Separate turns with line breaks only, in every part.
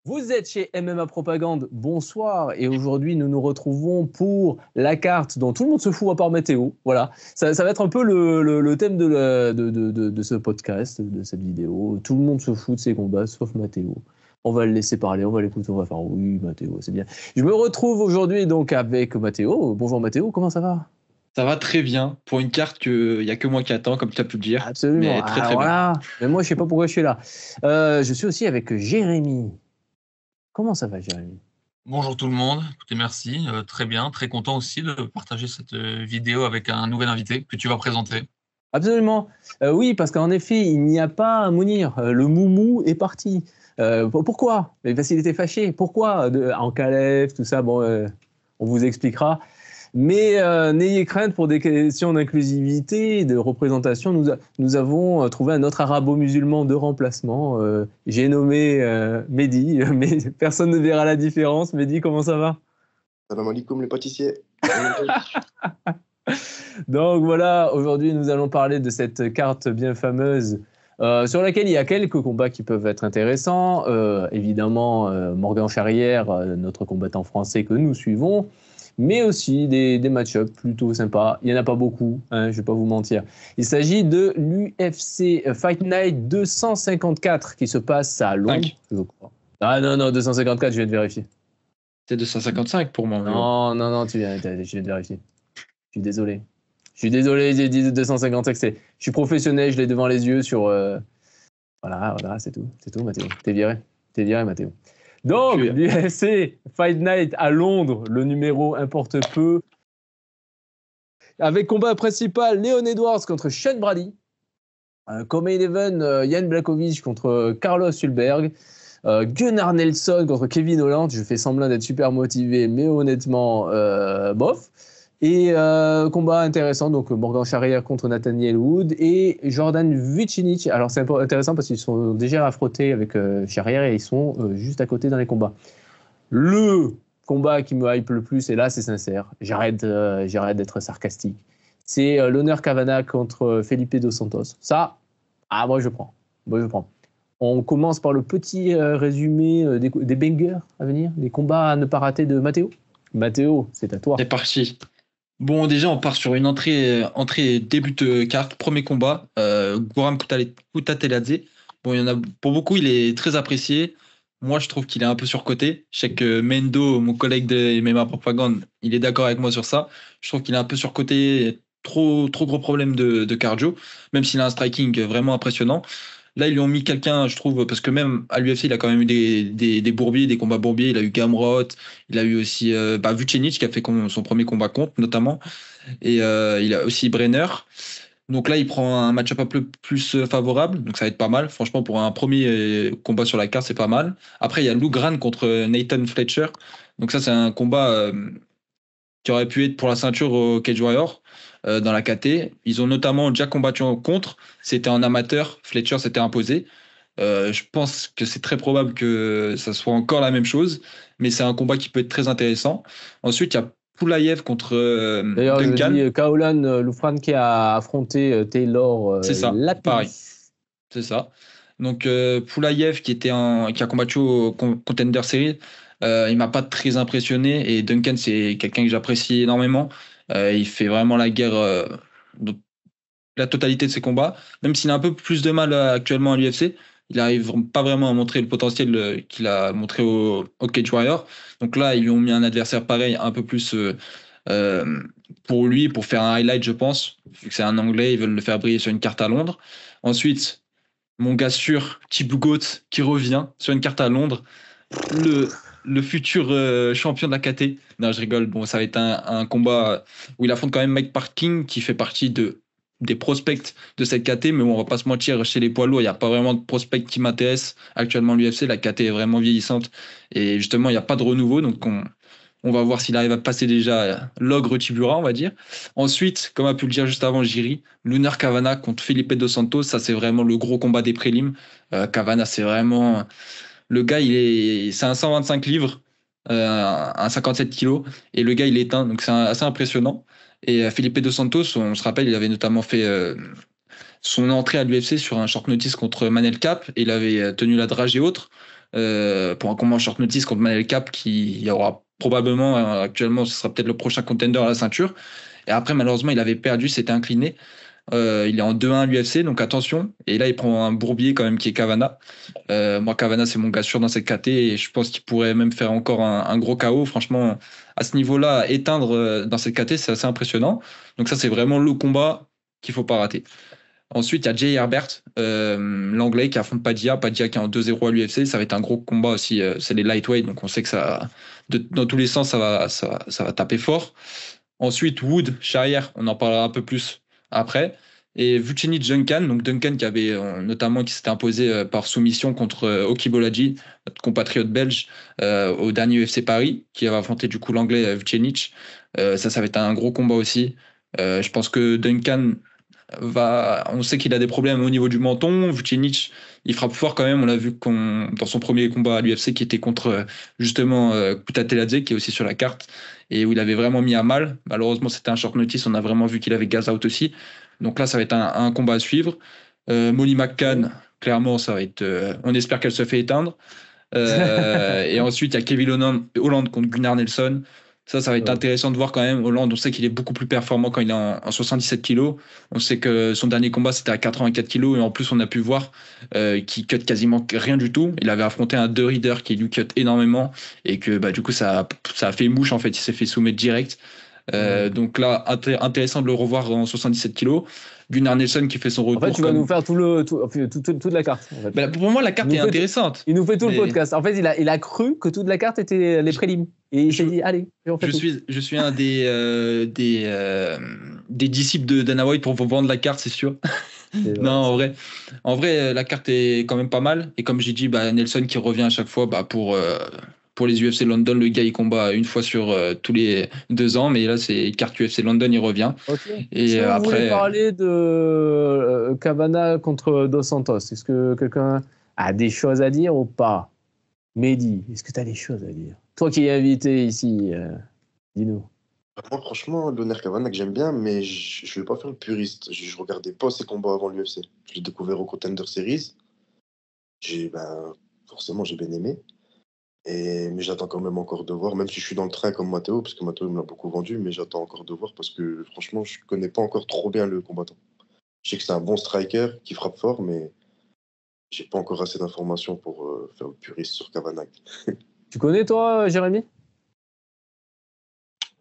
Vous êtes chez MMA Propagande, bonsoir, et aujourd'hui nous nous retrouvons pour la carte dont tout le monde se fout à part Mathéo. Voilà, ça va être un peu le thème de ce podcast, de cette vidéo. Tout le monde se fout de ses combats, sauf Mathéo. On va le laisser parler, on va l'écouter, on va faire oui Mathéo, c'est bien. Je me retrouve aujourd'hui donc avec Mathéo. Bonjour Mathéo, comment ça va?
Ça va très bien pour une carte qu'il n'y a que moi qui attends, comme tu as pu le dire.
Absolument,
Mais très très
alors
bien.
là, mais moi je sais pas pourquoi je suis là. Je suis aussi avec Jérémy. Comment ça va Jérémy?
Bonjour tout le monde, écoutez, merci, très bien, très content aussi de partager cette vidéo avec un nouvel invité que tu vas présenter.
Absolument. Oui, parce qu'en effet, il n'y a pas Mounir. Le Moumou est parti. Pourquoi? Parce qu'il était fâché. Pourquoi? En Calais, tout ça, bon, on vous expliquera. Mais n'ayez crainte pour des questions d'inclusivité, de représentation. Nous avons trouvé un autre arabo-musulman de remplacement. J'ai nommé Mehdi, mais personne ne verra la différence. Mehdi, comment ça va?
Salam alaikum les pâtissiers.
Donc voilà, aujourd'hui nous allons parler de cette carte bien fameuse sur laquelle il y a quelques combats qui peuvent être intéressants. Évidemment, Morgan Charrière, notre combattant français que nous suivons, mais aussi des match-ups plutôt sympas. Il n'y en a pas beaucoup, hein, je ne vais pas vous mentir. Il s'agit de l'UFC Fight Night 254 qui se passe à Londres, je crois. Ah non, 254, je viens de vérifier.
C'est 255 pour moi.
Non, je viens de vérifier. Je suis désolé, j'ai dit 255. Je suis professionnel, je l'ai devant les yeux sur. Voilà, c'est tout, Mathéo. T'es viré, Mathéo. Donc, l'UFC Fight Night à Londres, le numéro importe peu. Avec combat principal, Leon Edwards contre Sean Brady. Co-main event, Jan Blachowicz contre Carlos Hulberg. Gunnar Nelson contre Kevin Holland. Je fais semblant d'être super motivé, mais honnêtement, bof. Et combat intéressant, donc Morgan Charrière contre Nathaniel Wood et Jordan Vucinic. Alors c'est intéressant parce qu'ils sont déjà affrontés avec Charrière et ils sont juste à côté dans les combats. Le combat qui me hype le plus, et là c'est sincère, j'arrête d'être sarcastique, c'est l'honneur Kavanagh contre Felipe Dos Santos. Ça, moi je prends. On commence par le petit résumé des bangers à venir, des combats à ne pas rater de Mathéo. Mathéo, c'est à toi.
C'est parti. Bon, déjà, on part sur une entrée début de carte, premier combat, Guram Kutateladze. Bon, il y en a, pour beaucoup, il est très apprécié. Moi, je trouve qu'il est un peu surcoté. Je sais que Mendo, mon collègue de MMA Propagande, il est d'accord avec moi sur ça. Je trouve qu'il est un peu surcoté, trop gros problème de cardio, même s'il a un striking vraiment impressionnant. Là, ils lui ont mis quelqu'un, je trouve, parce que même à l'UFC, il a quand même eu des bourbiers, des combats bourbiers. Il a eu Gamrot, il a eu aussi Vucenic qui a fait son premier combat contre, notamment. Et il a aussi Brenner. Donc là, il prend un match-up un peu plus favorable. Donc ça va être pas mal. Franchement, pour un premier combat sur la carte, c'est pas mal. Après, il y a Lou Grant contre Nathan Fletcher. Donc ça, c'est un combat qui aurait pu être pour la ceinture au Cage Warrior dans la KT. Ils ont notamment déjà combattu contre. C'était en amateur. Fletcher s'était imposé. Je pense que c'est très probable que ça soit encore la même chose, mais c'est un combat qui peut être très intéressant. Ensuite, il y a Poulaïev contre
D'ailleurs,
Duncan.
je dis Kaolan Loufran qui a affronté Taylor
C'est ça,
Lapidus.
pareil. C'est ça. Donc Poulaïev qui a combattu au Contender Series, il m'a pas très impressionné et Duncan c'est quelqu'un que j'apprécie énormément. Il fait vraiment la guerre de la totalité de ses combats, même s'il a un peu plus de mal actuellement à l'UFC. Il n'arrive pas vraiment à montrer le potentiel qu'il a montré au Cage Warrior. Donc là, ils lui ont mis un adversaire pareil, un peu plus pour lui, pour faire un highlight, je pense. Vu que c'est un Anglais, ils veulent le faire briller sur une carte à Londres. Ensuite, mon gars sûr, Thibaut Goat, qui revient sur une carte à Londres. Le futur champion de la KT. Non, je rigole. Bon, ça va être un combat où il affronte quand même Mike Parkin, qui fait partie des prospects de cette KT. Mais bon, on va pas se mentir, chez les poids lourds, il n'y a pas vraiment de prospects qui m'intéressent actuellement à l'UFC. La KT est vraiment vieillissante. Et justement, il n'y a pas de renouveau. Donc, on va voir s'il arrive à passer déjà l'ogre Tibura, on va dire. Ensuite, comme a pu le dire juste avant Jiri, Lunar Kavanagh contre Felipe Dos Santos, ça c'est vraiment le gros combat des prélims. Kavanagh, c'est vraiment... Le gars, c'est un 125 livres, un 57 kilos, et le gars, il est éteint, donc c'est assez impressionnant. Et Felipe Dos Santos, on se rappelle, il avait notamment fait son entrée à l'UFC sur un short notice contre Manel Cap, et il avait tenu la drage et autres. pour un combat en short notice contre Manel Cap qui aura probablement, actuellement, ce sera peut-être le prochain contender à la ceinture. Et après, malheureusement, il avait perdu, s'était incliné. Il est en 2-1 à l'UFC, donc attention. Et là, il prend un bourbier quand même qui est Cavana. Moi, Cavana, c'est mon gars sûr dans cette KT et je pense qu'il pourrait même faire encore un gros KO. Franchement, à ce niveau-là, éteindre dans cette KT, c'est assez impressionnant. Donc ça, c'est vraiment le combat qu'il faut pas rater. Ensuite, il y a Jay Herbert, l'anglais qui affronte Padilla. Padilla qui est en 2-0 à l'UFC. Ça va être un gros combat aussi. C'est les lightweight, donc on sait que ça, dans tous les sens, ça va taper fort. Ensuite, Wood, Shahir, on en parlera un peu plus après. Et Vucenic Duncan, donc Duncan qui avait notamment qui s'était imposé par soumission contre Oki Bolaji, notre compatriote belge, au dernier UFC Paris, qui va affronter du coup l'anglais Vucenic. Ça va être un gros combat aussi. Je pense que Duncan on sait qu'il a des problèmes au niveau du menton. Vucenic, il frappe fort quand même. On l'a vu dans son premier combat à l'UFC qui était contre justement Kuta Teladze, qui est aussi sur la carte, et où il avait vraiment mis à mal. Malheureusement, c'était un short notice. On a vraiment vu qu'il avait gaz out aussi. Donc là, ça va être un combat à suivre. Molly McCann, clairement, ça va être. On espère qu'elle se fait éteindre. Et ensuite, il y a Kevin Holland contre Gunnar Nelson. Ça va être intéressant de voir quand même. Hollande, on sait qu'il est beaucoup plus performant quand il est en 77 kilos. On sait que son dernier combat, c'était à 84 kilos. Et en plus, on a pu voir qu'il cut quasiment rien du tout. Il avait affronté un deux Reader qui lui cut énormément. Et que du coup, ça a fait mouche, en fait. Il s'est fait soumettre direct. Donc là, intéressant de le revoir en 77 kilos. Gunnar Nelson qui fait son retour.
En fait, tu vas nous faire toute la carte. En fait.
Pour moi, la carte est intéressante.
Il nous fait tout le podcast. En fait, il a cru que toute la carte était les prélims. Et il s'est dit, allez, on fait
je suis un des disciples de Dana White pour vous vendre la carte, c'est sûr. Non, en vrai, la carte est quand même pas mal. Et comme j'ai dit, Nelson qui revient à chaque fois pour les UFC London, le gars il combat une fois sur tous les 2 ans, mais là c'est carte UFC London, il revient.
Okay.
Et
après, vous voulez parler
de
Cavana contre Dos Santos. Est-ce que quelqu'un a des choses à dire ou pas? Mehdi, est-ce que tu as des choses à dire? Toi qui es invité ici, dis-nous.
Moi, franchement, l'honneur Cavana que j'aime bien, mais je ne vais pas faire le puriste. Je regardais pas ses combats avant l'UFC. Je l'ai découvert au Contender Series. Forcément, j'ai bien aimé. Mais j'attends quand même encore de voir, même si je suis dans le train comme Matteo, parce que Matteo me l'a beaucoup vendu, mais j'attends encore de voir parce que franchement, je connais pas encore trop bien le combattant. Je sais que c'est un bon striker qui frappe fort, mais j'ai pas encore assez d'informations pour faire le puriste sur Cavana.
Tu connais toi, Jérémy?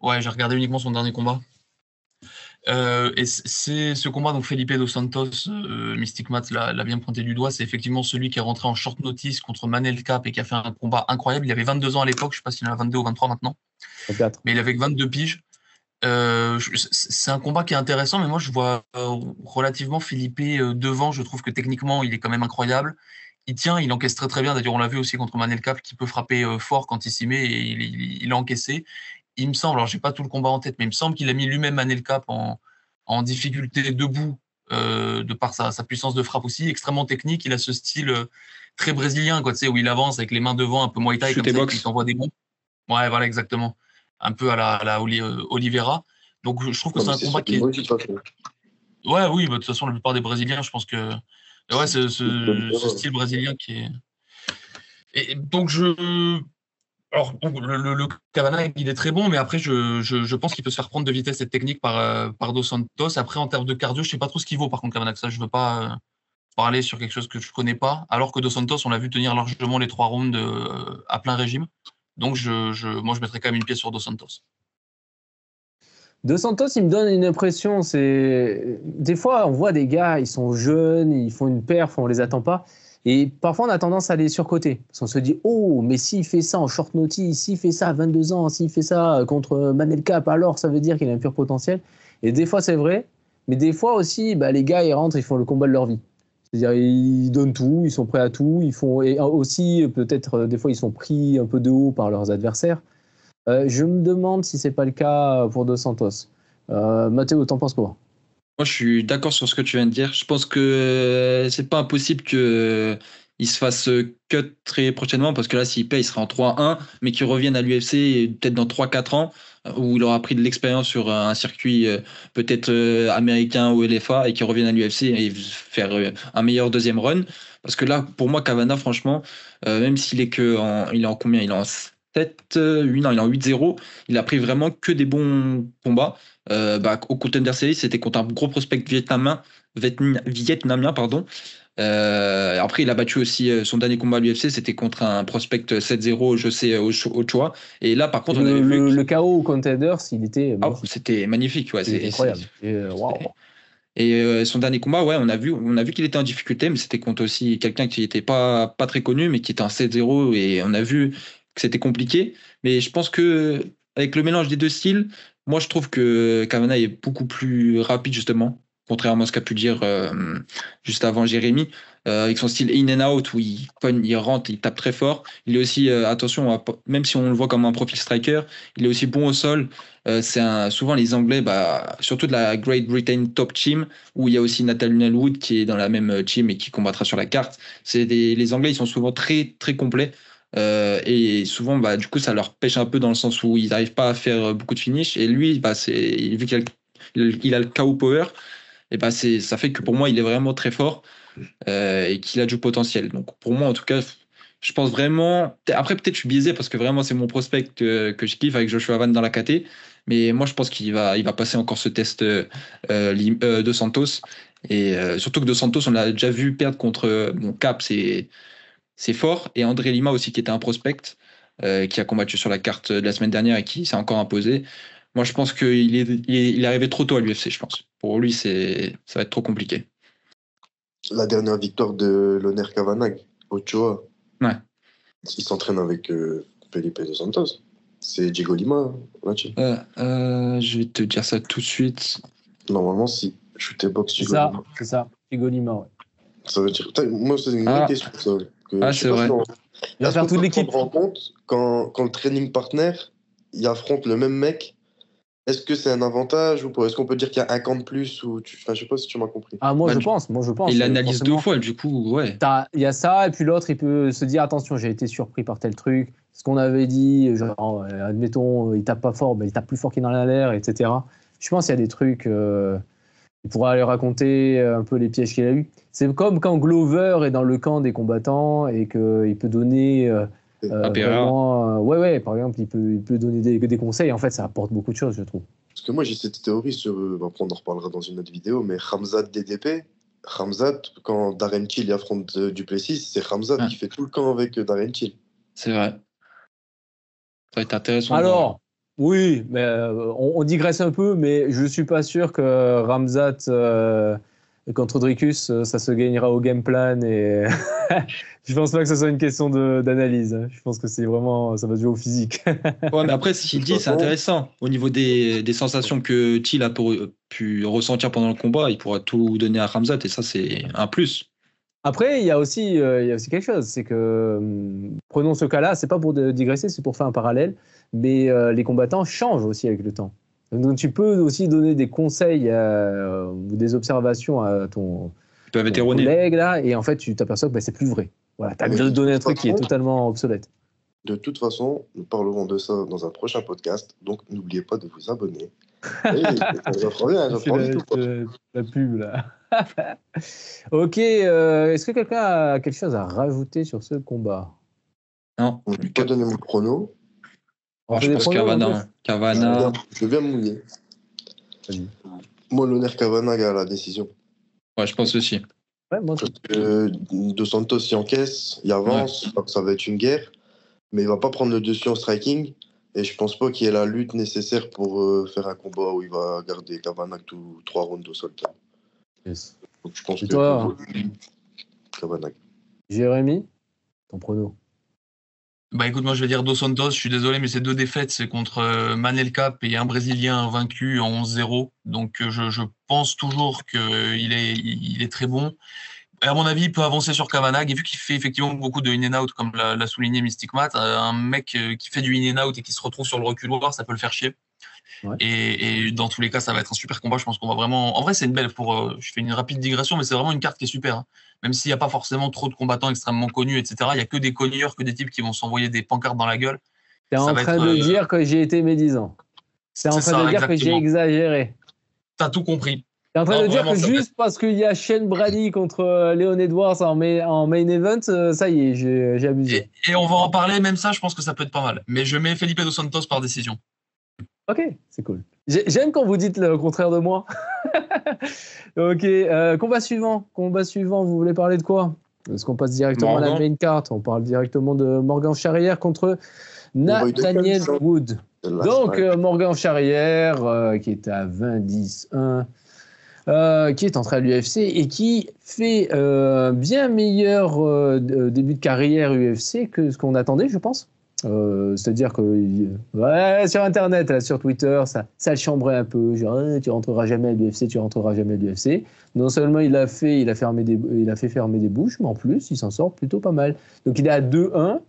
Ouais, j'ai regardé uniquement son dernier combat. Et c'est ce combat, donc Felipe Dos Santos, Mystic Matt l'a bien pointé du doigt, c'est effectivement celui qui est rentré en short notice contre Manel Cap et qui a fait un combat incroyable. Il avait 22 ans à l'époque, je ne sais pas s'il en a 22 ou 23 maintenant,
24.
Mais il avait 22 piges. C'est un combat qui est intéressant, mais moi je vois relativement Felipe devant. Je trouve que techniquement il est quand même incroyable. Il tient, il encaisse très très bien. D'ailleurs, on l'a vu aussi contre Manel Cap qui peut frapper fort quand il s'y met et il a encaissé. Il me semble, alors j'ai pas tout le combat en tête, mais il me semble qu'il a mis lui-même Manel Cap en difficulté debout de par sa puissance de frappe aussi, extrêmement technique. Il a ce style très brésilien, quoi, tu sais, où il avance avec les mains devant, un peu Muay Thai, comme ça, il t'envoie des bons. Ouais, voilà, exactement. Un peu à la Oliveira. Donc, je trouve que c'est un combat qui est. Ouais, oui, de toute façon, la plupart des Brésiliens, je pense que. Ouais, ce style brésilien qui est. Et donc, alors, le Cavana, il est très bon, mais après, je pense qu'il peut se faire prendre de vitesse et de technique par Dos Santos. Après, en termes de cardio, je ne sais pas trop ce qu'il vaut, par contre, Cavana. Ça, je ne veux pas parler sur quelque chose que je ne connais pas. Alors que Dos Santos, on l'a vu tenir largement les 3 rounds à plein régime. Donc, moi, je mettrais quand même une pièce sur Dos Santos.
Dos Santos, il me donne une impression. Des fois, on voit des gars, ils sont jeunes, ils font une perf, on ne les attend pas. Et parfois, on a tendance à les surcoter. Parce qu'on se dit, oh, mais s'il fait ça en short notice, s'il fait ça à 22 ans, s'il fait ça contre Manel Cap, alors ça veut dire qu'il a un pur potentiel. Et des fois, c'est vrai. Mais des fois aussi, les gars, ils rentrent, ils font le combat de leur vie. C'est-à-dire, ils donnent tout, ils sont prêts à tout. Et aussi, peut-être, des fois, ils sont pris un peu de haut par leurs adversaires. Je me demande si ce n'est pas le cas pour Dos Santos. Mathéo, t'en penses quoi?
Moi, je suis d'accord sur ce que tu viens de dire. Je pense que c'est pas impossible qu'il se fasse cut très prochainement parce que là, s'il paye, il sera en 3-1, mais qu'il revienne à l'UFC peut-être dans 3-4 ans où il aura pris de l'expérience sur un circuit peut-être américain ou LFA et qu'il revienne à l'UFC et faire un meilleur deuxième run. Parce que là, pour moi, Cavana, franchement, même s'il est il est en combien? Il est en 7, 8, non, il est en 8-0. Il a pris vraiment que des bons combats. Au Contender Series, c'était contre un gros prospect vietnamien, pardon. Après, il a battu aussi son dernier combat à l'UFC, c'était contre un prospect 7-0, je sais, Ochoa. Et là, par contre, on avait vu
le KO au Contenders, il était magnifique.
c'était magnifique, ouais,
C'était incroyable. Wow.
Et son dernier combat, ouais, on a vu qu'il était en difficulté, mais c'était contre aussi quelqu'un qui n'était pas très connu, mais qui était en 7-0, et on a vu que c'était compliqué. Mais je pense que avec le mélange des deux styles, moi je trouve que Kavanagh est beaucoup plus rapide justement, contrairement à ce qu'a pu dire juste avant Jérémy, avec son style in and out où il cogne, il rentre, il tape très fort. Il est aussi, attention, même si on le voit comme un profil striker, il est aussi bon au sol. Souvent les Anglais, surtout de la Great Britain Top Team, où il y a aussi Nathaniel Wood qui est dans la même team et qui combattra sur la carte. Les Anglais, ils sont souvent très très complets. Et souvent, du coup, ça leur pêche un peu dans le sens où ils n'arrivent pas à faire beaucoup de finish. Et lui, vu qu'il a le KO power, et ça fait que pour moi, il est vraiment très fort et qu'il a du potentiel. Donc pour moi, en tout cas, je pense vraiment. Après, peut-être je suis biaisé parce que vraiment, c'est mon prospect que je kiffe avec Joshua Van dans la KT. Mais moi, je pense qu'il va passer encore ce test de Santos. Et surtout que de Santos, on l'a déjà vu perdre contre Cap, c'est fort. Et André Lima aussi, qui était un prospect, qui a combattu sur la carte de la semaine dernière et qui s'est encore imposé. Moi, je pense qu'il est arrivé trop tôt à l'UFC, je pense. Pour lui, ça va être trop compliqué.
La dernière victoire de Loner Kavanagh, Ochoa.
Ouais.
Il s'entraîne avec Felipe dos Santos. C'est Diego Lima, là-dessus.
Je vais te dire ça tout de suite.
Normalement, si. Shoot box Diego Lima.
C'est ça. Diego Lima, ouais.
Ça veut dire. Moi, c'est une vraie question. Ça,
c'est vrai.
Il va faire toute l'équipe.
On se rend compte quand le training partner, il affronte le même mec. Est-ce que c'est un avantage ou pas? Est-ce qu'on peut dire qu'il y a un camp de plus ou je sais pas si tu m'as compris.
Moi, je pense.
Il l'analyse 2 fois, du coup, ouais.
Il y a ça, et puis l'autre, il peut se dire attention, j'ai été surpris par tel truc. Ce qu'on avait dit, genre, admettons, il tape pas fort, mais il tape plus fort qu'il n'en a l'air, etc. Je pense qu'il y a des trucs. Il pourra aller raconter un peu les pièges qu'il a eu. C'est comme quand Glover est dans le camp des combattants et qu'il peut donner. Ouais, par exemple, il peut donner des conseils. En fait, ça apporte beaucoup de choses, je trouve.
Parce que moi, j'ai cette théorie sur. Après, on en reparlera dans une autre vidéo, mais Khamzat DDP. Khamzat, quand Darren Till affronte Duplessis, c'est Khamzat qui fait tout le camp avec Darren Till.
C'est vrai. Ça va être intéressant.
Alors, oui, mais on digresse un peu, mais je ne suis pas sûr que Khamzat contre Dricus, ça se gagnera au game plan. Et je pense pas que ce soit une question d'analyse. Je pense que c'est vraiment, ça va se jouer au physique.
Ouais, mais après, ce qu'il dit, c'est intéressant. Au niveau des sensations que Till a pu ressentir pendant le combat, il pourra tout donner à Khamzat, et ça, c'est un plus.
Après, il y a aussi quelque chose, c'est que prenons ce cas-là, c'est pas pour digresser, c'est pour faire un parallèle, mais les combattants changent aussi avec le temps. Donc tu peux aussi donner des conseils ou des observations à ton collègue là, et en fait tu t'aperçois que c'est plus vrai. Voilà, tu as donné un truc qui est totalement obsolète.
De toute façon, nous parlerons de ça dans un prochain podcast, donc n'oubliez pas de vous abonner. J'apprends
la pub là. Ok, est-ce que quelqu'un a quelque chose à rajouter sur ce combat?
Non.
Je vais pas donner mon chrono.
Je pense Kavanagh.
Je vais me mouiller.
Vas-y.
Moi, l'honneur Kavanagh à la décision.
Ouais, je pense aussi.
Ouais, moi,
parce que Dos Santos y encaisse, il avance, donc ça va être une guerre, mais il va pas prendre le dessus en striking. Et je pense pas qu'il y ait la lutte nécessaire pour faire un combat où il va garder Kavanagh tous 3 rounds au sol.
Yes.
Donc je pense que
toi,
Kavanagh.
Jérémy, ton prono?
Écoute, moi je vais dire Dos Santos, je suis désolé, mais ces 2 défaites, c'est contre Manel Cap et un Brésilien vaincu en 11-0. Donc je pense toujours qu'il est très bon. Et à mon avis, il peut avancer sur Kavanagh. Et vu qu'il fait effectivement beaucoup de in and out, comme l'a souligné Mystic Matt, un mec qui fait du in and out et qui se retrouve sur le reculoir, ça peut le faire chier. Ouais. Et dans tous les cas, ça va être un super combat. Je pense qu'on va vraiment. En vrai, c'est une belle. Je fais une rapide digression, mais c'est vraiment une carte qui est super. Hein. Même s'il n'y a pas forcément trop de combattants extrêmement connus, etc. Il n'y a que des cogneurs, que des types qui vont s'envoyer des pancartes dans la gueule.
T'es en train de dire que j'ai été médisant. T'es en train de dire que j'ai exagéré.
T'as tout compris.
T'es en train
Non,
de dire
vraiment,
que
ça
juste parce qu'il y a Shane Brady contre Leon Edwards en main event, ça y est, j'ai abusé.
Et on va en parler, même ça, je pense que ça peut être pas mal. Mais je mets Felipe Dos Santos par décision.
Ok, c'est cool. J'aime quand vous dites le contraire de moi. Ok, combat suivant. Combat suivant, vous voulez parler de quoi? Est-ce qu'on passe directement à la
Morgan.
main card? On parle directement de Morgan Charrière contre Nathaniel
Duncan,
Wood.
The Last
Donc,
Fight.
Morgan Charrière, qui est à 20-10-1, qui est entré à l'UFC et qui fait bien meilleur début de carrière UFC que ce qu'on attendait, je pense. C'est-à-dire que ouais, sur Internet, là, sur Twitter, ça le chambrait un peu. Genre, tu rentreras jamais à l'UFC, tu rentreras jamais à l'UFC. Non seulement il a fait fermer des bouches, mais en plus, il s'en sort plutôt pas mal. Donc, il est à 2-1.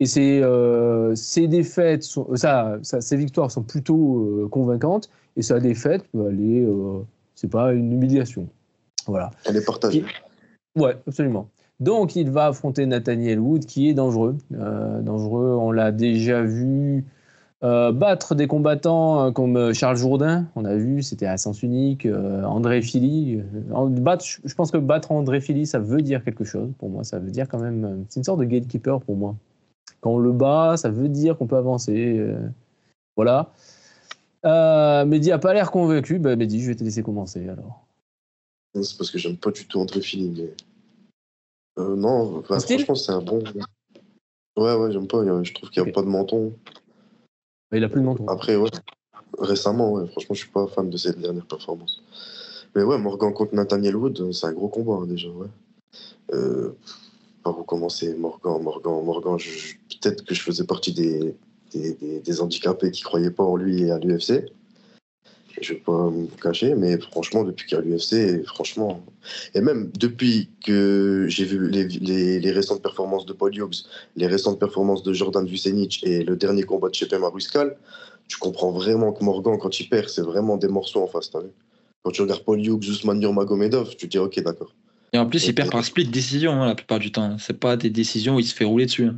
Et ses défaites, ses victoires sont plutôt convaincantes. Et sa défaite, c'est pas une humiliation. Voilà.
Elle est partagée.
Ouais, absolument. Donc, il va affronter Nathaniel Wood, qui est dangereux. Dangereux, on l'a déjà vu battre des combattants comme Charles Jourdain. On a vu, c'était à sens unique. André Fili. Je pense que battre André Fili, ça veut dire quelque chose. Pour moi, ça veut dire quand même... c'est une sorte de gatekeeper pour moi. Quand on le bat, ça veut dire qu'on peut avancer. Voilà. Mehdi n'a pas l'air convaincu. Bah, Mehdi, je vais te laisser commencer alors.
C'est parce que j'aime pas du tout André Fili, mais... non, enfin, franchement, c'est un bon... Ouais, j'aime pas. Je trouve qu'il n'y a pas de menton.
Il a plus de menton.
Après, ouais. Récemment, ouais. Franchement, je suis pas fan de cette dernière performance. Mais ouais, Morgan contre Nathaniel Wood, c'est un gros combat, hein, déjà, ouais. Par où commencer? Morgan. Peut-être que je faisais partie des handicapés qui croyaient pas en lui et à l'UFC. Je vais pas me cacher, mais franchement, depuis qu'il y a l'UFC, franchement, et même depuis que j'ai vu les récentes performances de Paul Hughes, les récentes performances de Jordan Vucenic et le dernier combat de Chepe Mariscal, tu comprends vraiment que Morgan, quand il perd, c'est vraiment des morceaux en face, t'as vu? Quand tu regardes Paul Hughes, Ousmane Nurmagomedov, tu te dis ok, d'accord.
Et en plus, il perd par split décision la plupart du temps. C'est pas des décisions où il se fait rouler dessus.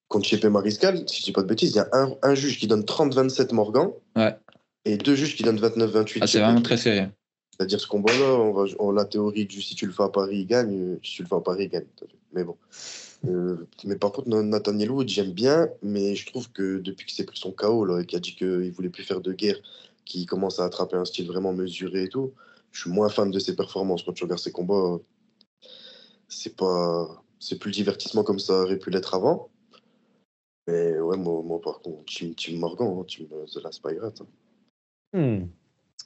Contre Chepe Mariscal, si je dis pas de bêtises, il y a un juge qui donne 30-27 Morgan.
Ouais.
Et 2 juges qui donnent 29-28.
Ah, c'est vraiment très serré.
C'est-à-dire ce combat-là, la théorie du si tu le fais à Paris, il gagne. Si tu le fais à Paris, il gagne. Mais bon. Mais par contre, Nathaniel Wood, j'aime bien, mais je trouve que depuis qu'il s'est pris son KO, là, et qu'il a dit qu'il voulait plus faire de guerre, qu'il commence à attraper un style vraiment mesuré et tout, je suis moins fan de ses performances. Quand tu regardes ses combats, c'est plus le divertissement comme ça aurait pu l'être avant. Mais ouais, moi par contre, Team Morgan, hein, Team The Last Pirate.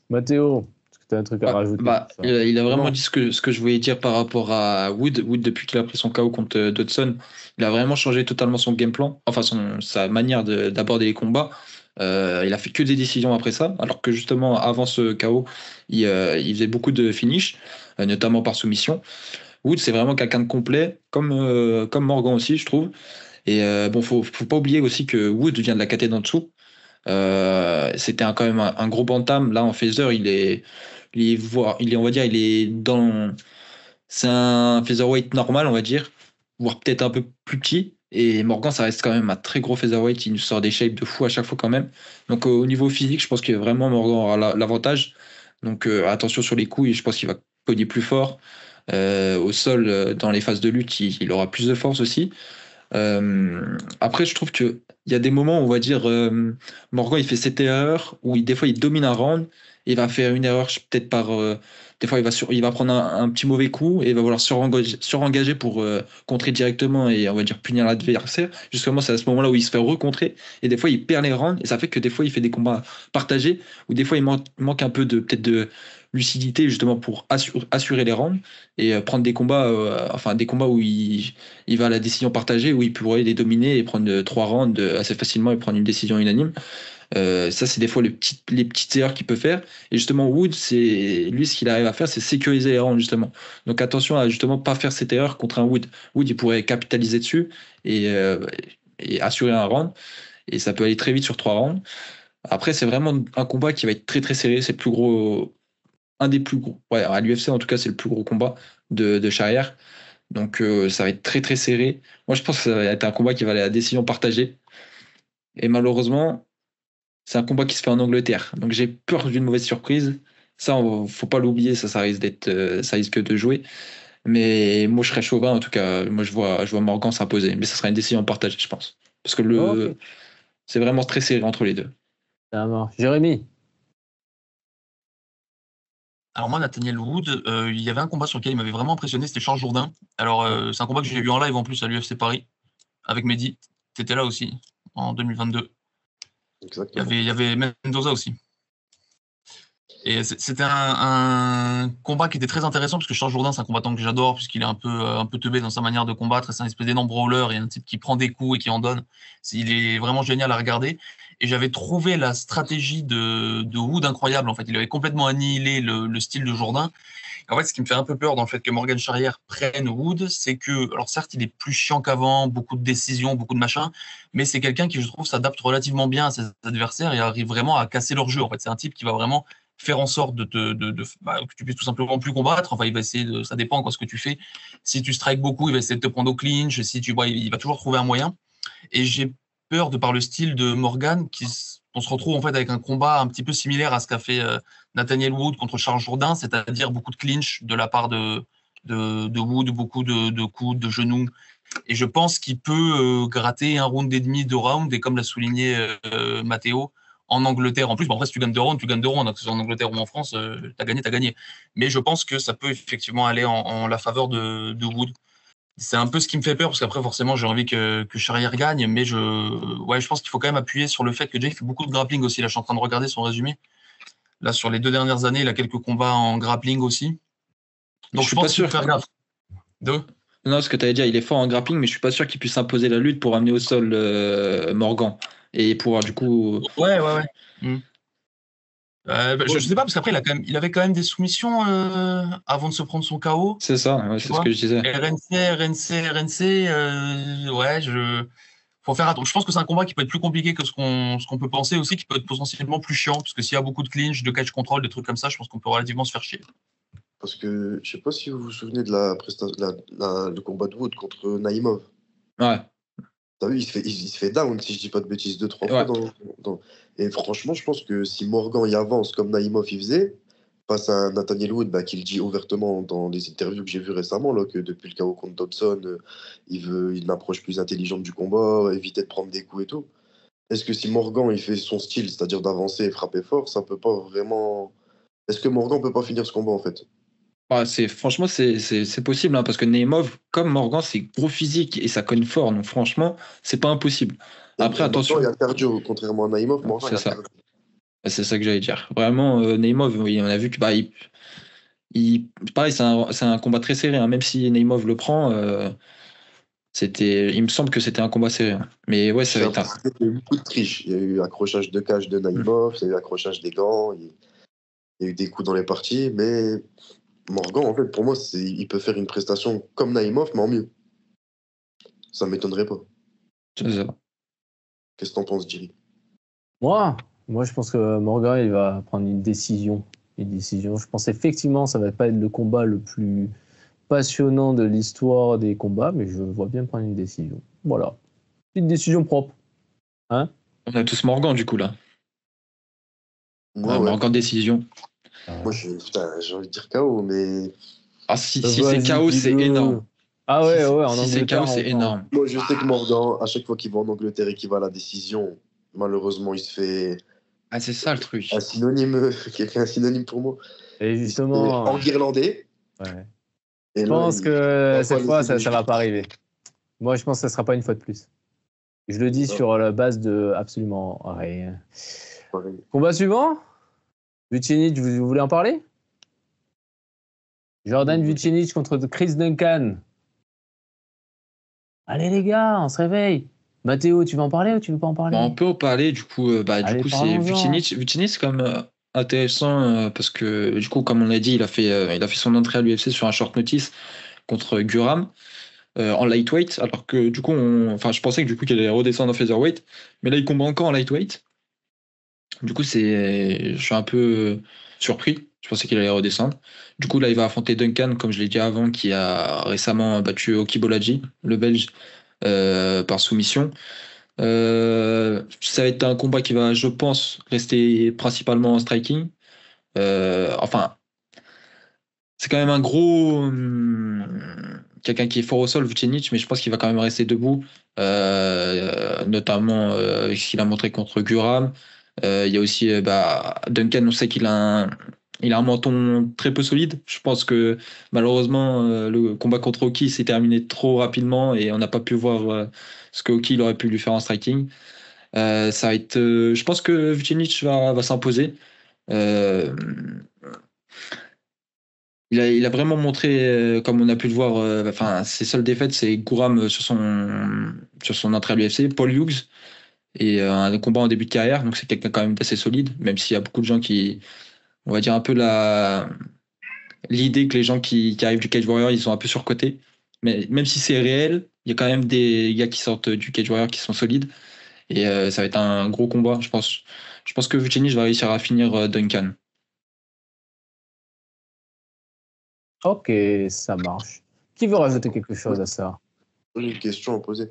Mathéo, est-ce que tu as un truc à rajouter?
Il a vraiment dit ce que je voulais dire par rapport à Wood. Wood, depuis qu'il a pris son KO contre Dodson, il a vraiment changé totalement son game plan, enfin sa manière d'aborder les combats. Il a fait que des décisions après ça, alors que justement avant ce KO, il faisait beaucoup de finish, notamment par soumission. Wood, c'est vraiment quelqu'un de complet, comme Morgan aussi, je trouve. Et bon, faut pas oublier aussi que Wood vient de la catégorie d'en dessous. C'était quand même un gros bantam. Là, en phaser, on va dire, il est dans. C'est un featherweight normal, on va dire, voire peut-être un peu plus petit. Et Morgan, ça reste quand même un très gros featherweight. Il nous sort des shapes de fou à chaque fois quand même. Donc au niveau physique, je pense que vraiment Morgan aura l'avantage. Donc attention sur les coups, je pense qu'il va cogner plus fort. Au sol, dans les phases de lutte, il aura plus de force aussi. Après, je trouve qu'il y a des moments où on va dire Morgan il fait cette erreur où des fois il domine un round et il va faire une erreur peut-être des fois il va prendre un petit mauvais coup et il va vouloir surengager pour contrer directement et on va dire punir l'adversaire. Justement, c'est à ce moment-là où il se fait recontrer et des fois il perd les rounds et ça fait que des fois il fait des combats partagés ou des fois il manque un peu peut-être de lucidité justement pour assurer les rounds et prendre des combats où il va à la décision partagée où il pourrait les dominer et prendre 3 rounds assez facilement et prendre une décision unanime. Ça, c'est des fois les petites erreurs qu'il peut faire. Et justement, Wood, lui, ce qu'il arrive à faire, c'est sécuriser les rounds, justement. Donc attention à justement pas faire cette erreur contre un Wood. Wood, il pourrait capitaliser dessus et assurer un round. Et ça peut aller très vite sur 3 rounds. Après, c'est vraiment un combat qui va être très très serré. C'est le plus gros, un des plus gros. Ouais, à l'UFC, en tout cas, c'est le plus gros combat de Charrière. Donc ça va être très très serré. Moi je pense que ça va être un combat qui va aller à la décision partagée. Et malheureusement, c'est un combat qui se fait en Angleterre. Donc j'ai peur d'une mauvaise surprise. Ça, faut pas l'oublier, ça risque de jouer. Mais moi, je serais chauvin, en tout cas. Moi, je vois Morgan s'imposer. Mais ça sera une décision partagée, je pense. Parce que
Ok,
c'est vraiment très serré entre les deux.
ça marche. Jérémy.
Alors moi, Nathaniel Wood, il y avait un combat sur lequel il m'avait vraiment impressionné, c'était Charles Jourdain. Alors, c'est un combat que j'ai vu en live en plus à l'UFC Paris, avec Mehdi. T'étais là aussi, en 2022.
Exactement.
Il y avait Mendoza aussi. Et c'était un combat qui était très intéressant parce que Charles Jourdain, c'est un combattant que j'adore puisqu'il est un peu teubé dans sa manière de combattre. C'est un espèce d'énorme brawler et un type qui prend des coups et qui en donne. Il est vraiment génial à regarder. Et j'avais trouvé la stratégie de Wood incroyable. En fait, il avait complètement annihilé le style de Jourdain. Et en fait, ce qui me fait un peu peur dans le fait que Morgan Charrière prenne Wood, c'est que, alors certes, il est plus chiant qu'avant, beaucoup de décisions, beaucoup de machins, mais c'est quelqu'un qui, je trouve, s'adapte relativement bien à ses adversaires et arrive vraiment à casser leur jeu. En fait, c'est un type qui va vraiment faire en sorte que tu puisses tout simplement plus combattre. Enfin, il va essayer ça dépend quoi ce que tu fais. Si tu strikes beaucoup, il va essayer de te prendre au clinch. Si tu vois, il va toujours trouver un moyen. Et j'ai peur de par le style de Morgan on se retrouve en fait avec un combat un petit peu similaire à ce qu'a fait Nathaniel Wood contre Charles Jourdain, c'est-à-dire beaucoup de clinch de la part de Wood, beaucoup de coudes, de genoux. Et je pense qu'il peut gratter un round et demi, 2 rounds, et comme l'a souligné Matteo, en Angleterre, en plus, bon, après, si tu gagnes 2 rounds, tu gagnes 2 rounds, que ce soit en Angleterre ou en France, t'as gagné, t'as gagné. Mais je pense que ça peut effectivement aller en la faveur de Wood. C'est un peu ce qui me fait peur, parce qu'après, forcément, j'ai envie que Charrière gagne, mais je pense qu'il faut quand même appuyer sur le fait que Jay fait beaucoup de grappling aussi. Là, je suis en train de regarder son résumé. Là, sur les 2 dernières années, il a quelques combats en grappling aussi. Donc,
Je
je
suis pas
pense qu'il faut
sûr.
faire gaffe.
Non, ce que tu avais dit, il est fort en grappling, mais je suis pas sûr qu'il puisse imposer la lutte pour amener au sol Morgan et pouvoir du coup.
Ouais. Hmm. Je sais pas, parce qu'après, il avait quand même des soumissions avant de se prendre son KO.
C'est ça, ouais, c'est ce que je disais.
RNC, faut faire attention. Je pense que c'est un combat qui peut être plus compliqué que ce qu'on peut penser aussi, qui peut être potentiellement plus chiant, parce que s'il y a beaucoup de clinch, de catch control, des trucs comme ça, je pense qu'on peut relativement se faire chier.
Parce que je sais pas si vous vous souvenez de le combat de Wood contre Naïmov.
Ouais.
T'as vu, il se fait down, si je dis pas de bêtises, 2-3
Ouais.
fois. Et franchement, je pense que si Morgan y avance comme Naïmov il faisait, face à Nathaniel Wood, qui le dit ouvertement dans les interviews que j'ai vues récemment, là, que depuis le KO contre Dodson, il veut une approche plus intelligente du combat, éviter de prendre des coups et tout. Est-ce que si Morgan il fait son style, c'est-à-dire d'avancer et frapper fort, ça peut pas vraiment. Est-ce que Morgan peut pas finir ce combat en fait?
Franchement, c'est possible, hein, parce que Neymov, comme Morgan, c'est gros physique et ça cogne fort. Donc franchement, c'est pas impossible. Après, attention.
Morgan, il a cardio, contrairement à Naïmov, Morgan,
C'est
il a
ça.
cardio.
C'est ça que j'allais dire. Vraiment, Neymov, oui, on a vu que pareil, c'est un combat très serré, hein. Même si Neymov le prend, il me semble que c'était un combat serré, hein. Mais ouais, ça va être
Il y a eu beaucoup de triche. Il y a eu accrochage de cage de Naïmov, il y a eu accrochage des gants, il y a eu des coups dans les parties, mais Morgan, en fait, pour moi, il peut faire une prestation comme Naïmov, mais en mieux. Ça ne m'étonnerait pas.
c'est ça.
Qu'est-ce que t'en penses, Jiri?
Moi, je pense que Morgan, il va prendre une décision. Je pense effectivement, ça va pas être le combat le plus passionnant de l'histoire des combats, mais je vois bien prendre une décision. Voilà. Une décision propre. Hein?
On a tous Morgan, du coup, là.
Moi, ouais.
Morgan décision.
Moi, j'ai envie de dire KO, mais.
Ah, si c'est KO, c'est énorme.
Ah ouais, en
si c'est
Angleterre.
KO, c'est énorme.
Moi, je sais que Morgan, à chaque fois qu'il va en Angleterre et qu'il va à la décision, malheureusement, il se fait.
Ah, c'est ça le truc.
Un synonyme, quelqu'un un synonyme pour moi.
Et justement.
En irlandais.
Ouais.
Et
je pense que cette fois, ça va pas arriver. Moi, je pense que ça sera pas une fois de plus. Je le dis sur la base de absolument rien.
Pareil.
Combat suivant. Vucinic, vous voulez en parler? Jordan Vucinic contre Chris Duncan. Allez les gars, on se réveille. Mathéo, tu veux en parler ou tu veux pas en parler?
Bon, on peut en parler, du coup, c'est Vucinic. Vucinic, c'est quand même intéressant parce que, du coup, comme on a dit, il a fait son entrée à l'UFC sur un short notice contre Guram en lightweight, alors que, du coup, je pensais que, du coup, qu'il allait redescendre en featherweight, mais là, il combat encore en lightweight. Du coup, je suis un peu surpris. Je pensais qu'il allait redescendre. Du coup, là, il va affronter Duncan, comme je l'ai dit avant, qui a récemment battu Oki Bolaji, le Belge, par soumission. Ça va être un combat qui va, je pense, rester principalement en striking. Enfin, c'est quand même un gros quelqu'un qui est fort au sol, Vucenic, mais je pense qu'il va quand même rester debout, notamment avec ce qu'il a montré contre Guram. Il y a aussi Duncan, on sait il a un menton très peu solide. Je pense que malheureusement, le combat contre Oki s'est terminé trop rapidement et on n'a pas pu voir ce que Oki il aurait pu lui faire en striking. Ça va être, je pense que Vucenic va s'imposer. Euh, il a vraiment montré, comme on a pu le voir, enfin, ses seules défaites, c'est Guram sur son entrée à l'UFC, Paul Hughes, et un combat en début de carrière, donc c'est quelqu'un quand même d'assez solide, même s'il y a beaucoup de gens qui, on va dire un peu l'idée que les gens qui arrivent du Cage Warrior, ils sont un peu surcotés. Mais même si c'est réel, il y a quand même des gars qui sortent du Cage Warrior qui sont solides, et ça va être un gros combat, je pense. Je pense que Vucenic va réussir à finir Duncan.
Ok, ça marche. Qui veut rajouter quelque chose à ça?
J'ai une question à poser.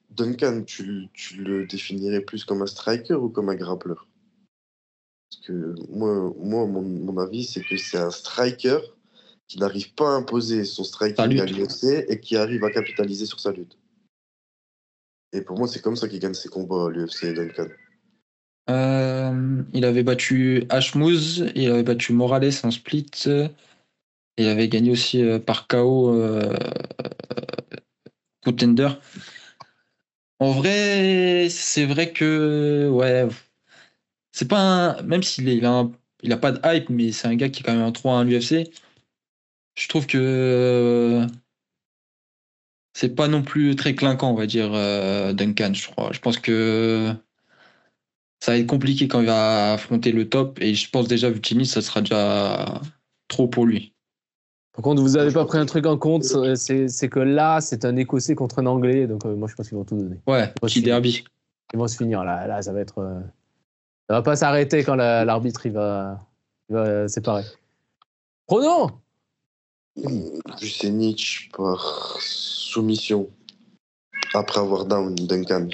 Duncan, tu le définirais plus comme un striker ou comme un grappleur? Parce que mon avis, c'est que c'est un striker qui n'arrive pas à imposer son striking à l'UFC et qui arrive à capitaliser sur sa lutte. Et pour moi, c'est comme ça qu'il gagne ses combats à l'UFC, Duncan.
Il avait battu Ashmouz, il avait battu Morales en split, il avait gagné aussi par KO Contender. En vrai, c'est vrai que ouais, c'est pas un, même il a pas de hype, mais c'est un gars qui est quand même un 3 à l'UFC. Je trouve que c'est pas non plus très clinquant, on va dire, Duncan. Je crois. Je pense que ça va être compliqué quand il va affronter le top, et je pense déjà Vucinic, ça sera déjà trop pour lui.
Par contre, vous n'avez pas pris un truc en compte, c'est que là, c'est un Écossais contre un Anglais, donc moi je pense qu'ils vont tout donner.
Ouais, petit derby.
Ils vont se finir là, ça va être. Ça va pas s'arrêter quand l'arbitre il va séparer. Prono.
Vucenic par soumission après avoir down Duncan.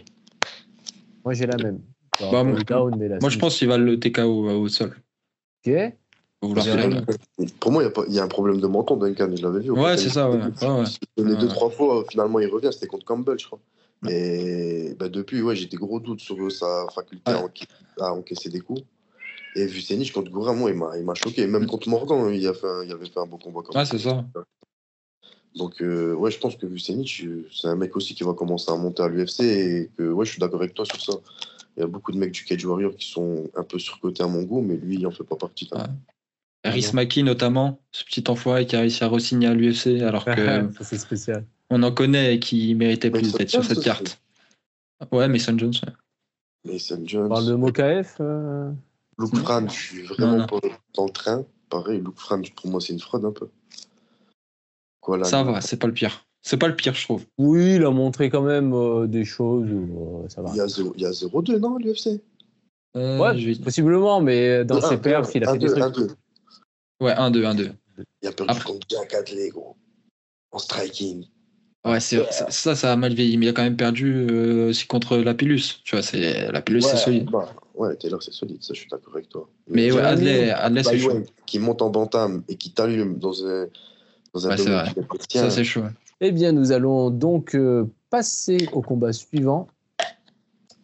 Moi j'ai la même.
Moi je pense qu'il va le TKO au sol.
Ok.
Pour moi, il y a un problème de menton, Duncan, je l'avais vu.
Ouais, c'est ça, ouais.
Il donnait 2-3 fois, finalement il revient, c'était contre Campbell, je crois. Et depuis, j'ai des gros doutes sur sa faculté à encaisser des coups. Et Vucenic contre Guram, moi, il m'a choqué. Même contre Morgan, il avait fait un beau combat.
Ouais, c'est ça.
Donc, je pense que Vucenic, c'est un mec aussi qui va commencer à monter à l'UFC. Et que, je suis d'accord avec toi sur ça. Il y a beaucoup de mecs du Cage Warrior qui sont un peu surcotés à mon goût, mais lui, il en fait pas partie.
Rhys Maki, notamment, ce petit enfoiré qui a réussi à re-signer à l'UFC, alors que
ça, c'est spécial.
On en connaît qui méritait plus d'être sur cette carte. Ouais, Mason Jones.
Mason Jones.
On parle de Mokaev.
Luke Fran, je suis vraiment pas dans le train. Pareil, Luke Fran, pour moi, c'est une fraude un peu.
Quoi, là, ça va, c'est pas le pire. C'est pas le pire, je trouve.
Oui, il a montré quand même des choses. Ça va.
Il y a 0-2, non, l'UFC
ouais, possiblement, mais dans ses perfs, il a fait des trucs.
1-2.
Ouais, 1-2.
Il a perdu contre Jack Adley, gros. En striking.
Ouais, ça a mal vieilli, mais il a quand même perdu aussi contre Lapillus. Tu vois, Lapillus, c'est solide.
Taylor, c'est solide, ça, je suis d'accord avec toi.
Mais ouais, Adley, c'est chaud.
Qui monte en bantam et qui t'allume dans un
domaine qui ça, c'est chaud.
Eh bien, nous allons donc passer au combat suivant.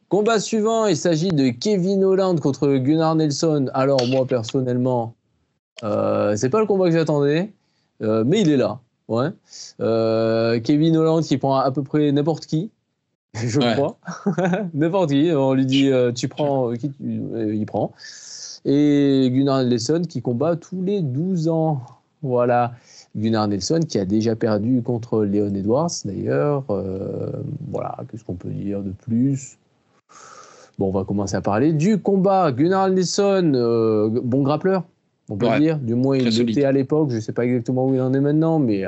Combat suivant, il s'agit de Kevin Holland contre Gunnar Nelson. Alors, moi, personnellement, c'est pas le combat que j'attendais, mais il est là. Ouais. Kevin Holland qui prend à peu près n'importe qui, je crois. N'importe qui. On lui dit tu prends qui il prend. Et Gunnar Nelson qui combat tous les 12 ans. Voilà. Gunnar Nelson qui a déjà perdu contre Leon Edwards d'ailleurs. Voilà. Qu'est-ce qu'on peut dire de plus? Bon, on va commencer à parler du combat. Gunnar Nelson, bon grappleur. On peut dire, du moins il était à l'époque, je ne sais pas exactement où il en est maintenant, mais il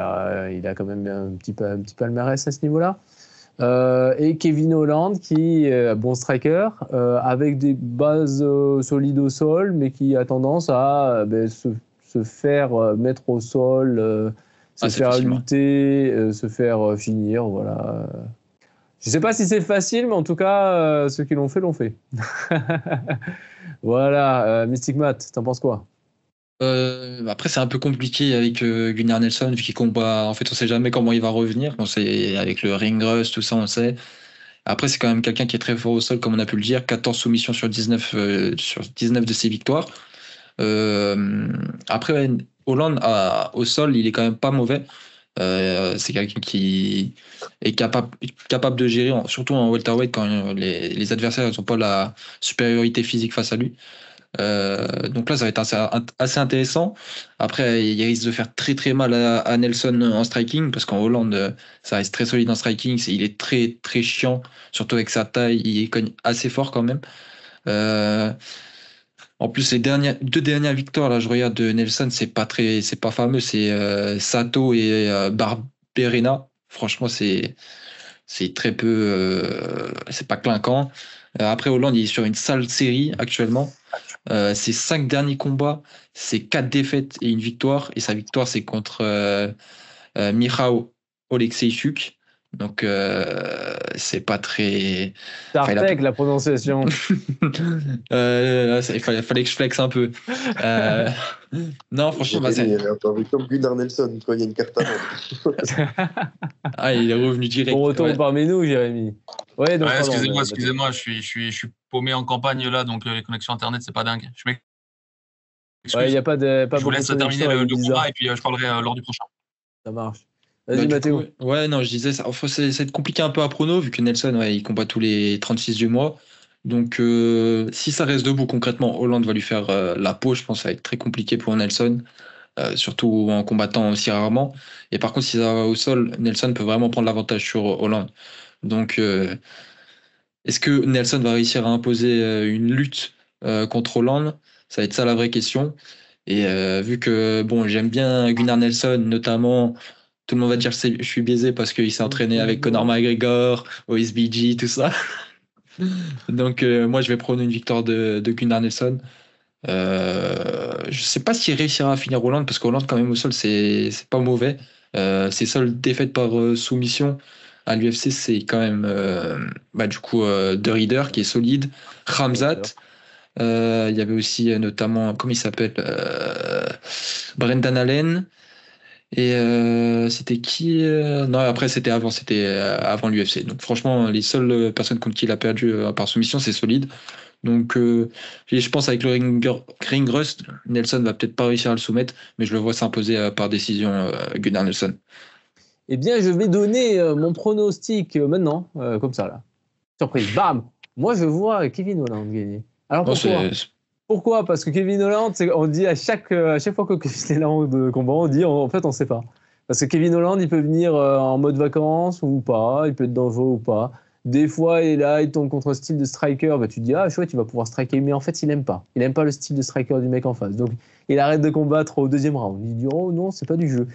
a quand même un petit palmarès à ce niveau-là. Et Kevin Holland qui est bon striker, avec des bases solides au sol, mais qui a tendance à se faire mettre au sol, se faire lutter, se faire finir. Voilà. Je ne sais pas si c'est facile, mais en tout cas, ceux qui l'ont fait, l'ont fait. Voilà, Mystic Matt, t'en penses quoi?
Après, c'est un peu compliqué avec Gunnar Nelson, vu qu'il combat. En fait, on sait jamais comment il va revenir. On sait, avec le ring rust, tout ça, on sait. Après, c'est quand même quelqu'un qui est très fort au sol, comme on a pu le dire. 14 soumissions sur 19 de ses victoires. Après, ouais, Hollande, au sol, il est quand même pas mauvais. C'est quelqu'un qui est capable de gérer, surtout en welterweight, quand les adversaires n'ont pas la supériorité physique face à lui. Donc là, ça va être assez intéressant. Après, il risque de faire très très mal à Nelson en striking, parce qu'en Hollande, ça reste très solide en striking. Il est très très chiant, surtout avec sa taille. Il cogne assez fort quand même. Euh, En plus, les deux dernières victoires, là, je regarde de Nelson, c'est pas fameux. C'est Sato et Barberena. Franchement, c'est très peu, c'est pas clinquant. Après, Hollande, il est sur une sale série actuellement. Ses 5 derniers combats, c'est 4 défaites et une victoire. Et sa victoire, c'est contre Michał Oleksiejczuk. Donc, c'est pas très. Enfin,
Tartek, la prononciation.
Il fallait que je flexe un peu. Euh, Non, franchement, bah,
Jérémy, il est apparu comme Gunnar Nelson quand il y a une carte à vendre.
il est revenu direct.
Bon retour
Ouais.
parmi nous, Jérémy. Ouais, donc,
Ouais,
pardon,
excusez-moi, je suis paumé en campagne là, donc les connexions internet, c'est pas dingue. Je
Ouais, il n'y
m'excuse.
a pas
Je vous
beaucoup
laisse
de
terminer
connexion avec
le
Ibiza.
combat et puis je parlerai lors du prochain.
Ça marche.
Bah,
Vas-y,
du
Mathéo.
coup, ouais, non, je disais, ça va être compliqué un peu à prono, vu que Nelson, ouais, il combat tous les 36 du mois. Donc, si ça reste debout, concrètement, Hollande va lui faire la peau. Je pense que ça va être très compliqué pour Nelson, surtout en combattant aussi rarement. Et par contre, si ça va au sol, Nelson peut vraiment prendre l'avantage sur Hollande. Donc, est-ce que Nelson va réussir à imposer une lutte contre Hollande? Ça va être ça la vraie question. Et vu que bon, j'aime bien Gunnar Nelson, notamment, tout le monde va dire que je suis biaisé parce qu'il s'est entraîné avec Conor McGregor, OSBG, tout ça. Donc moi, je vais prendre une victoire de Gunnar Nelson. Je sais pas s'il réussira à finir Hollande parce qu'Hollande, quand même, au sol, c'est pas mauvais. Ses seules défaites par soumission à l'UFC, c'est quand même du coup De Reader qui est solide, Khamzat. Il y avait aussi notamment, comment il s'appelle, Brendan Allen. Et c'était qui Non, après c'était avant l'UFC. Donc franchement, les seules personnes contre qui il a perdu par soumission, c'est solide. Donc je pense avec le ring rust, Nelson va peut-être pas réussir à le soumettre, mais je le vois s'imposer par décision Gunnar Nelson.
Eh bien, je vais donner mon pronostic maintenant, comme ça, là. Surprise, bam! Moi, je vois Kevin Holland gagner. Alors,
Non,
pourquoi? Pourquoi? Parce que Kevin Holland, on dit à chaque fois que Kevin Holland combat, on dit en fait, on sait pas. Parce que Kevin Holland, il peut venir en mode vacances ou pas, il peut être dangereux ou pas. Des fois, il est là, il tombe contre un style de striker, bah, tu te dis, ah chouette, il va pouvoir striker. Mais en fait, il aime pas. Il aime pas le style de striker du mec en face. Donc, il arrête de combattre au deuxième round. Il dit, oh non, c'est pas du jeu.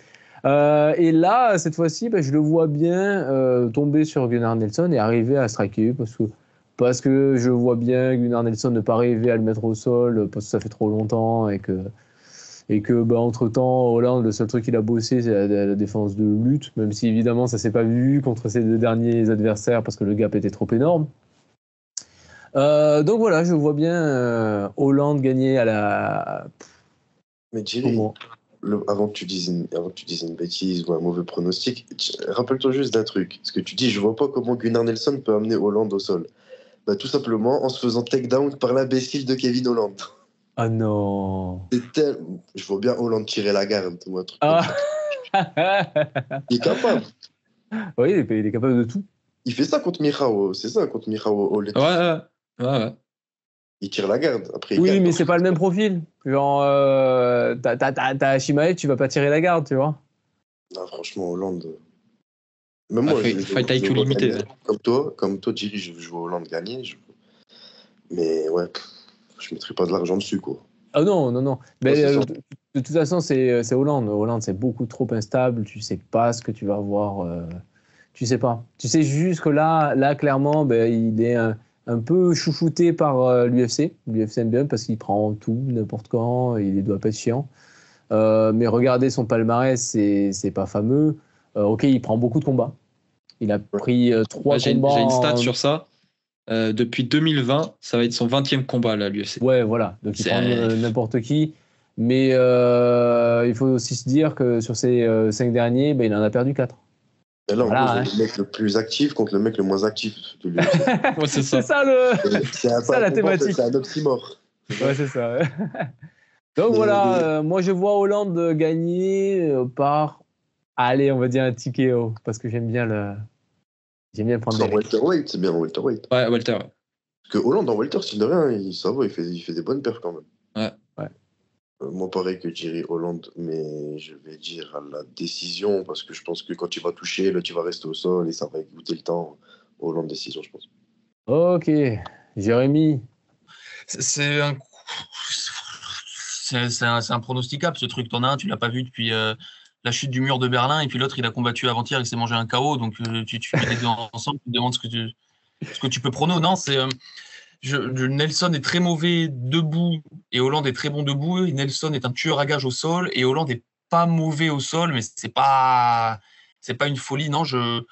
Et là, cette fois-ci, bah, je le vois bien tomber sur Gunnar Nelson et arriver à striker parce que je vois bien Gunnar Nelson ne pas arriver à le mettre au sol parce que ça fait trop longtemps et que bah, entre-temps, Hollande, le seul truc qu'il a bossé, c'est la défense de lutte, même si évidemment ça s'est pas vu contre ses 2 derniers adversaires parce que le gap était trop énorme. Donc voilà, je vois bien Hollande gagner à la...
Mais Jerry, avant que tu dises une bêtise ou un mauvais pronostic, rappelle-toi juste d'un truc. Parce que tu dis, je vois pas comment Gunnar Nelson peut amener Hollande au sol. Bah, tout simplement en se faisant takedown par l'imbécile de Kevin Holland.
Ah non.
Je vois bien Hollande tirer la garde. Ou un truc
Ah.
Il est capable.
Oui, il est capable de tout.
Il fait ça contre Michał. C'est ça, contre Michał Oleksiejczuk.
Ouais.
Il tire la garde. Après,
Oui, mais c'est pas le même profil. Genre, t'as Shimaev, tu vas pas tirer la garde, tu vois.
Non, franchement, Hollande. Même moi,
fight IQ limité.
Comme toi, Jerry, je vois Hollande gagner. Mais ouais, je mettrai pas de l'argent dessus, quoi.
Ah non. Mais
Ouais,
de toute façon, c'est Hollande. Hollande, c'est beaucoup trop instable. Tu sais pas ce que tu vas avoir. Tu sais pas. Tu sais juste que là clairement, ben, il est un peu chouchouté par l'UFC. L'UFC aime bien parce qu'il prend tout, n'importe quand. Il doit pas être chiant. Mais regardez son palmarès, c'est pas fameux. Ok, il prend beaucoup de combats. Il a pris 3 combats.
J'ai une stat sur ça. Depuis 2020, ça va être son 20e combat à l'UFC.
Ouais, voilà. Donc il prend n'importe qui. Mais il faut aussi se dire que sur ces 5 derniers, il en a perdu 4.
Et là, en
Voilà,
gros, le mec le plus actif contre le mec le moins actif de l'UFC.
Ouais, c'est ça.
C'est ça la thématique.
C'est un oxymore.
Ouais, c'est ça. Donc
Mais-
voilà, moi je vois Hollande gagner par, allez, on va dire un TKO, parce que j'aime bien prendre
C'est
des
en
risques.
welterweight, c'est bien en welterweight.
Ouais, Walter. Ouais.
Parce que Hollande en welter, s'il de rien, ça va, il fait des bonnes perfs quand même.
Ouais.
Moi, pareil que Jerry Hollande, mais je vais dire à la décision, parce que je pense que quand tu vas toucher, là, tu vas rester au sol et ça va goûter le temps. Hollande décision, je pense.
Ok, Jérémy.
C'est un pronosticable, ce truc. T'en as un, tu l'as pas vu depuis la chute du mur de Berlin, et puis l'autre, il a combattu avant-hier, il s'est mangé un KO. Donc, tu mets les deux ensemble, tu te demandes ce que tu peux prono. Non, Nelson est très mauvais debout et Hollande est très bon debout. Et Nelson est un tueur à gages au sol et Hollande est pas mauvais au sol, mais c'est pas une folie. Non, je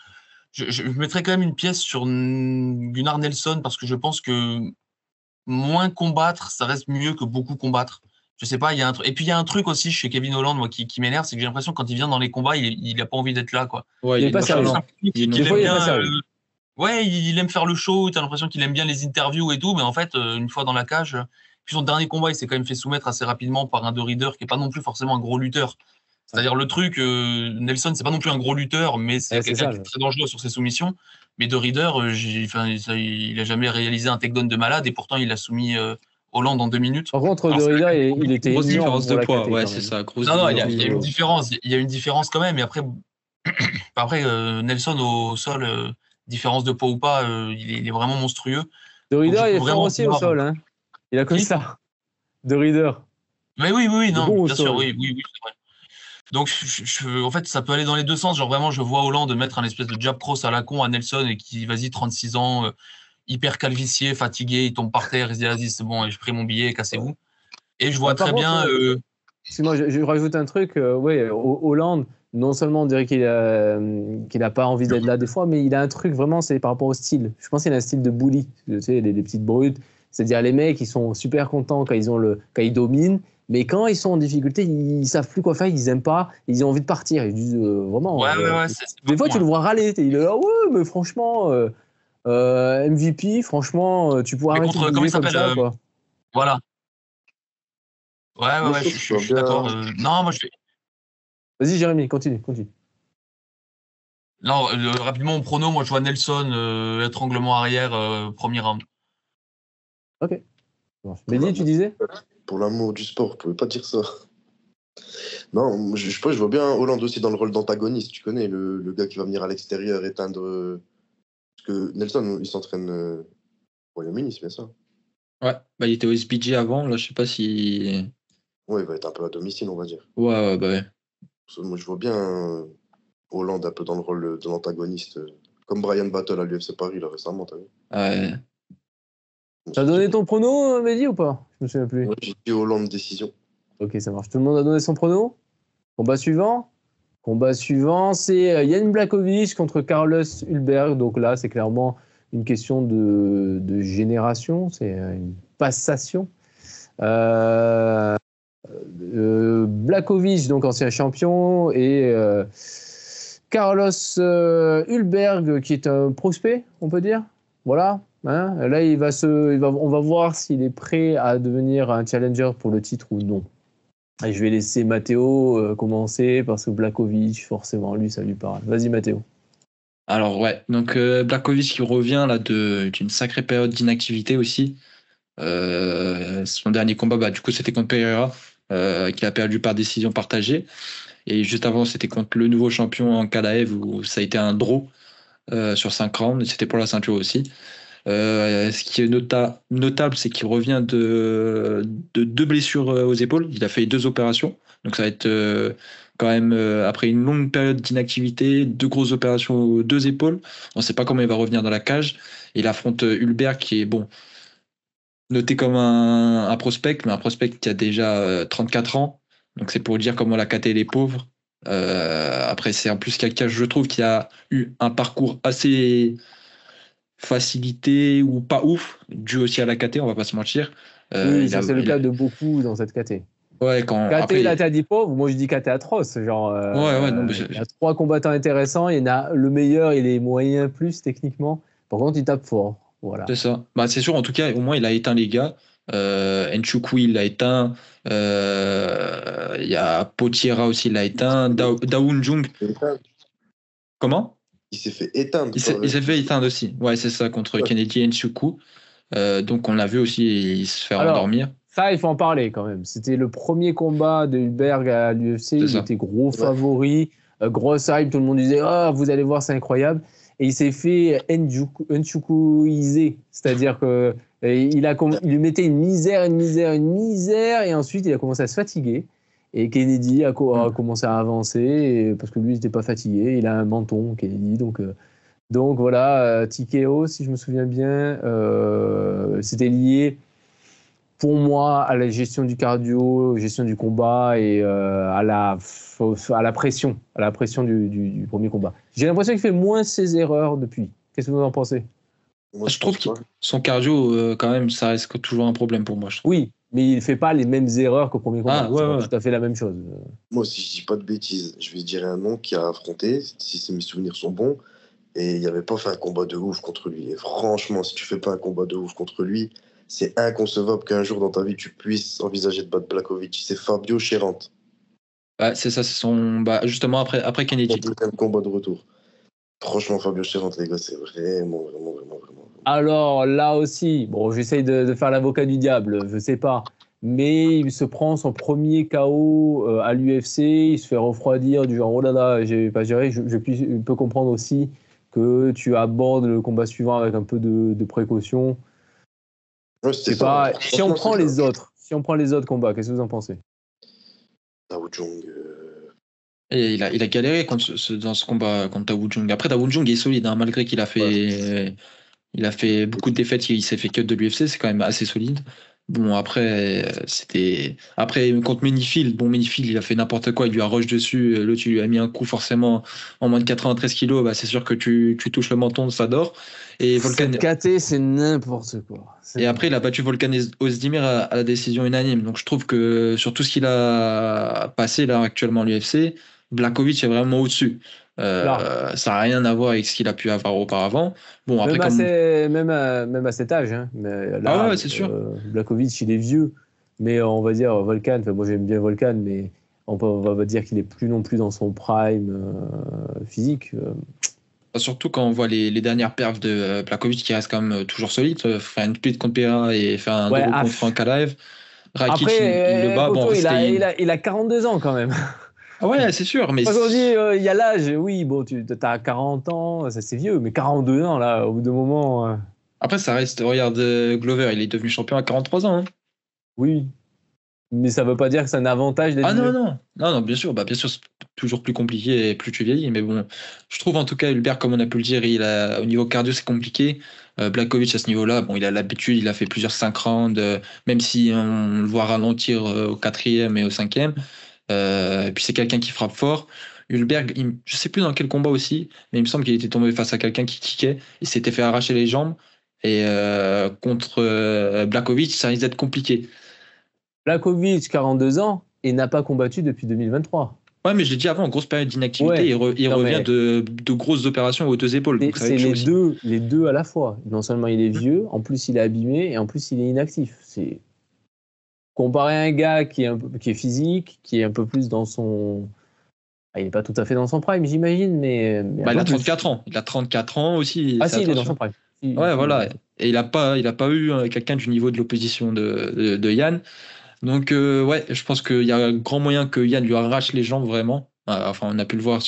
mettrais quand même une pièce sur Gunnar Nelson parce que je pense que moins combattre, ça reste mieux que beaucoup combattre. Je sais pas, il y a un truc. Et puis il y a un truc aussi chez Kevin Holland, moi, qui m'énerve, c'est que j'ai l'impression que quand il vient dans les combats, il a pas envie d'être là, quoi.
Ouais,
Il est pas sérieux. Des fois, il est pas sérieux.
Ouais, il aime faire le show, tu as l'impression qu'il aime bien les interviews et tout, mais en fait, une fois dans la cage, puis son dernier combat, il s'est quand même fait soumettre assez rapidement par un De Ridder qui est pas non plus forcément un gros lutteur. C'est-à-dire le truc, Nelson, c'est pas non plus un gros lutteur, mais c'est quelqu'un qui est très dangereux sur ses soumissions. Mais De Ridder, il a jamais réalisé un takedown de malade et pourtant il a soumis Hollande en 2 minutes.
Par contre, De Ridder, il était
grosse
énorme
différence de
pour la
poids.
KT,
Ouais,
quand
c'est
même.
ça. Grosse
Non, il y a
différence.
une différence. Il y a une différence quand même. Et après, Nelson au sol, différence de poids ou pas, il est vraiment monstrueux.
De
Donc,
Ridder,
je
il est
peux
fort
vraiment
aussi au
voir.
sol. Hein. Il a que
Qui
ça. De Ridder.
Mais oui, non,
bon au
bien sûr,
sol.
oui, c'est vrai. Donc, en fait, ça peut aller dans les deux sens. Genre, vraiment, je vois Hollande mettre un espèce de jab cross à la con à Nelson et qui, vas-y, 36 ans, hyper calvifié, fatigué, il tombe par terre, il se dit, vas-y, c'est bon, j'ai pris mon billet, cassez-vous. Et je vois
Par
très
contre,
bien.
excuse-moi, je rajoute un truc. Hollande, non seulement on dirait qu'il n'a pas envie d'être là des fois, mais il a un truc vraiment, c'est par rapport au style. Je pense qu'il a un style de bully, tu sais, les petites brutes. C'est-à-dire les mecs, ils sont super contents quand ils dominent, mais quand ils sont en difficulté, ils savent plus quoi faire, ils aiment pas, ils ont envie de partir. Ils disent vraiment.
Ouais,
Des fois, tu le vois râler. Il est là, ouais, mais franchement, MVP, franchement, tu pourrais
Mais
arrêter de
comment il
bouger comme
s'appelle
ça, quoi.
Voilà. Ouais, je suis d'accord. Non, moi, je fais.
Vas-y, Jérémy, continue.
Non, rapidement, mon prono, moi, je vois Nelson, étranglement arrière, premier round.
Ok. Mehdi, tu disais?
Pour l'amour du sport, vous pouvez pas dire ça. Non, je vois bien Hollande aussi dans le rôle d'antagoniste. Tu connais le gars qui va venir à l'extérieur éteindre. Parce que Nelson, il s'entraîne au Royaume-Uni, c'est bien ça.
Ouais, il était au SBG avant. Là, je sais pas si.
Ouais, il va être un peu à domicile, on va dire.
Ouais, ouais.
Moi, je vois bien Hollande un peu dans le rôle de l'antagoniste. Comme Brian Battle à l'UFC Paris, là, récemment, t'as vu?
Ouais.
T'as donné ton prono, Mehdi, ou pas? Je me souviens plus.
Ouais, j'ai dit Hollande décision.
Ok, ça marche. Tout le monde a donné son prono? Combat suivant, c'est Jan Blachowicz contre Carlos Ulberg. Donc là, c'est clairement une question de génération. C'est une passation. Blachowicz, donc ancien champion, et Carlos Ulberg, qui est un prospect, on peut dire. Voilà. Hein, là, on va voir s'il est prêt à devenir un challenger pour le titre ou non. Et je vais laisser Matteo commencer parce que Blachowicz, forcément, lui, ça lui parle. Vas-y, Matteo.
Alors, ouais. Donc, Blachowicz qui revient là d'une sacrée période d'inactivité aussi. Son dernier combat, du coup, c'était contre Pereira, qu'il a perdu par décision partagée. Et juste avant, c'était contre le nouveau champion en Kalaev où ça a été un draw sur 5 rounds. C'était pour la ceinture aussi. Ce qui est notable, c'est qu'il revient de 2 blessures aux épaules. Il a fait 2 opérations. Donc ça va être quand même, après une longue période d'inactivité, 2 grosses opérations aux 2 épaules. On ne sait pas comment il va revenir dans la cage. Il affronte Ulberg qui est noté comme un prospect, mais un prospect qui a déjà 34 ans. Donc c'est pour dire comment la KT est pauvre. Après, c'est en plus quelqu'un, je trouve, qui a eu un parcours assez facilité ou pas ouf, dû aussi à la KT, on va pas se mentir.
Oui, ça c'est le cas de beaucoup dans cette KT.
Ouais, quand
KT
après.
là t'as dit pauvre, moi je dis KT atroce. Genre,
Ouais, non, mais
il y a 3 combattants intéressants, il y en a le meilleur, il est moyen plus techniquement. Par contre, il tape fort. Voilà.
c'est ça. Bah, c'est sûr, en tout cas, au moins, il a éteint les gars. Nchukwu, il l'a éteint. Il y a Potiera aussi, il l'a éteint. Dawoon Jung.
Éteindre.
Comment?
Il s'est fait éteindre.
Il s'est fait éteindre aussi. Ouais, c'est ça, contre
Ouais.
Kennedy Nchukwu. Donc, on l'a vu aussi, il se fait
Alors,
endormir.
ça, il faut en parler quand même. C'était le premier combat de Hulberg à l'UFC.
C'est
Il
ça.
était gros
Ouais.
favori, grosse hype. Tout le monde disait ah, vous allez voir, c'est incroyable. Et il s'est fait Nchukwuiser. C'est-à-dire que il lui mettait une misère. Et ensuite, il a commencé à se fatiguer. Et Kennedy a commencé à avancer parce que lui, il n'était pas fatigué. Il a un menton, Kennedy. Donc voilà, TKO, si je me souviens bien, c'était lié pour moi à la gestion du cardio, gestion du combat et à la pression du premier combat. J'ai l'impression qu'il fait moins ses erreurs depuis. Qu'est-ce que vous en pensez?
Moi,
Je trouve que
pense pas.
son cardio, quand même, ça reste toujours un problème pour moi, je trouve.
Oui, mais il ne fait pas les mêmes erreurs qu'au premier combat.
Ah, ouais,
C'est pas
ouais.
tout à fait la même chose.
Moi, si je dis pas de bêtises, je vais dire un nom qui a affronté, si mes souvenirs sont bons, et il n'avait pas fait un combat de ouf contre lui. Et franchement, si tu fais pas un combat de ouf contre lui, c'est inconcevable qu'un jour dans ta vie tu puisses envisager de battre Blachowicz. C'est Fabio Cherant.
Ouais, c'est ça, c'est son. Bah, justement, après Kennedy.
C'est un combat de retour. Franchement, Fabio Cherant, les gars, c'est vraiment.
Alors là aussi, bon, j'essaye de faire l'avocat du diable, je sais pas. Mais il se prend son premier KO à l'UFC, il se fait refroidir du genre oh là là, j'ai pas géré. Je peux comprendre aussi que tu abordes le combat suivant avec un peu de précaution.
Ouais,
C'est pas. Si on prend les autres combats, qu'est-ce que vous en pensez?
Tao Jung.
Et il a galéré dans ce combat contre Dawoon Jung. Après, Dawoon Jung est solide, hein, malgré qu'il a fait. Il a fait beaucoup de défaites, il s'est fait cut de l'UFC, c'est quand même assez solide. Bon, après, c'était. Après, contre Menifield, Menifield, il a fait n'importe quoi, il lui a rush dessus, l'autre, il lui a mis un coup forcément en moins de 93 kilos, bah, c'est sûr que tu touches le menton, ça dort. Et Volkan.
Cette KT, c'est n'importe quoi.
Et après, il a battu Volkan Ozdemir à la décision unanime. Donc, je trouve que sur tout ce qu'il a passé là actuellement à l'UFC, Blachowicz est vraiment au-dessus. Ça n'a rien à voir avec ce qu'il a pu avoir auparavant. Bon, après,
même à cet âge. Hein. Mais là,
ah ouais, c'est sûr.
Blachowicz, il est vieux. Mais on va dire Volkan, moi j'aime bien Volkan, mais on va dire qu'il est plus non plus dans son prime physique.
Surtout quand on voit les dernières perfs de Blachowicz qui reste quand même toujours solide. Faire une split contre PA et faire un double contre Frank Kalaev. Rakic,
après,
il le bat.
Poto, il a 42 ans quand même.
Ah ouais, c'est sûr. Mais
aujourd'hui, il y a l'âge. Oui, bon, tu as 40 ans, ça c'est vieux. Mais 42 ans, là, au bout d'un moment.
Après, ça reste. Regarde, Glover, il est devenu champion à 43 ans. Hein.
Oui. Mais ça veut pas dire que c'est un avantage d'être vieux.
Non, bien sûr, c'est toujours plus compliqué et plus tu vieillis. Mais bon, je trouve en tout cas, Hulberg, comme on a pu le dire, au niveau cardio, c'est compliqué. Blachowicz, à ce niveau-là, il a l'habitude, il a fait plusieurs 5 rounds, même si on le voit ralentir au 4e et au 5e. Et puis c'est quelqu'un qui frappe fort. Hulberg, je sais plus dans quel combat aussi, mais il me semble qu'il était tombé face à quelqu'un qui kickait. Il s'était fait arracher les jambes. Et contre Blachowicz, ça risque d'être compliqué.
Blachowicz, 42 ans, et n'a pas combattu depuis 2023.
Ouais, mais je l'ai dit avant, grosse période d'inactivité, il revient de grosses opérations aux 2 épaules. Donc
c'est les deux à la fois. Non seulement il est vieux, en plus il est abîmé, et en plus il est inactif. C'est comparé à un gars qui est physique, qui est un peu plus dans son... il n'est pas tout à fait dans son prime, j'imagine, mais
il a 34 ans. Il a 34 ans aussi.
Ah si, il est dans son prime.
Ouais, voilà. Et il a pas eu quelqu'un du niveau de l'opposition de Yann. Donc, ouais, je pense qu'il y a un grand moyen que Yann lui arrache les jambes, vraiment. Enfin, on a pu le voir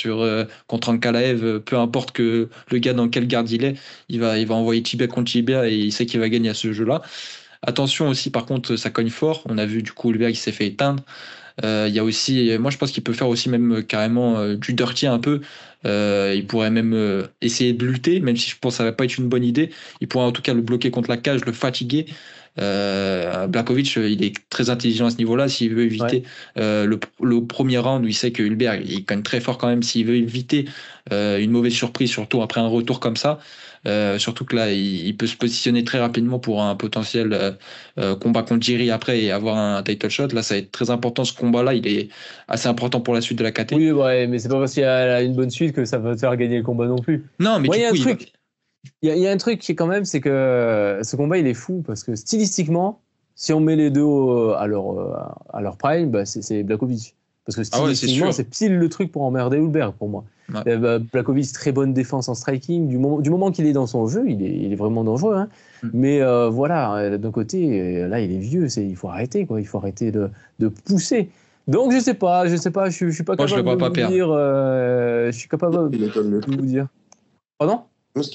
contre Ankalaev, peu importe que le gars dans quelle garde il est, il va envoyer tibia contre tibia et il sait qu'il va gagner à ce jeu-là. Attention aussi, par contre, ça cogne fort. On a vu du coup Hulberg qui s'est fait éteindre. Il y a aussi, moi je pense qu'il peut faire aussi même carrément du dirty un peu. Il pourrait même essayer de lutter, même si je pense que ça va pas être une bonne idée. Il pourrait en tout cas le bloquer contre la cage, le fatiguer. Blachowicz, il est très intelligent à ce niveau-là. S'il veut éviter le premier round où il sait que Hulberg, il gagne très fort quand même, s'il veut éviter une mauvaise surprise, surtout après un retour comme ça, surtout que là, il peut se positionner très rapidement pour un potentiel combat contre Jiri après et avoir un title shot. Là, ça va être très important ce combat-là. Il est assez important pour la suite de la KT.
Oui, ouais, mais c'est pas parce qu'il y a une bonne suite que ça va te faire gagner le combat non plus.
Non, mais
Moi,
du coup,
il y a un truc qui est quand même, c'est que ce combat il est fou parce que stylistiquement, si on met les deux à leur prime, bah, c'est Blachowicz. Parce que stylistiquement, c'est pile le truc pour emmerder Hulberg pour moi. Ouais. Blachowicz, très bonne défense en striking. Du moment qu'il est dans son jeu, il est vraiment dangereux. Hein. Mais voilà, d'un côté, là il est vieux, il faut arrêter, quoi. Il faut arrêter de pousser. Donc je sais pas, je suis pas capable de vous dire. Je suis capable de vous dire. Pardon ?
Moi, ce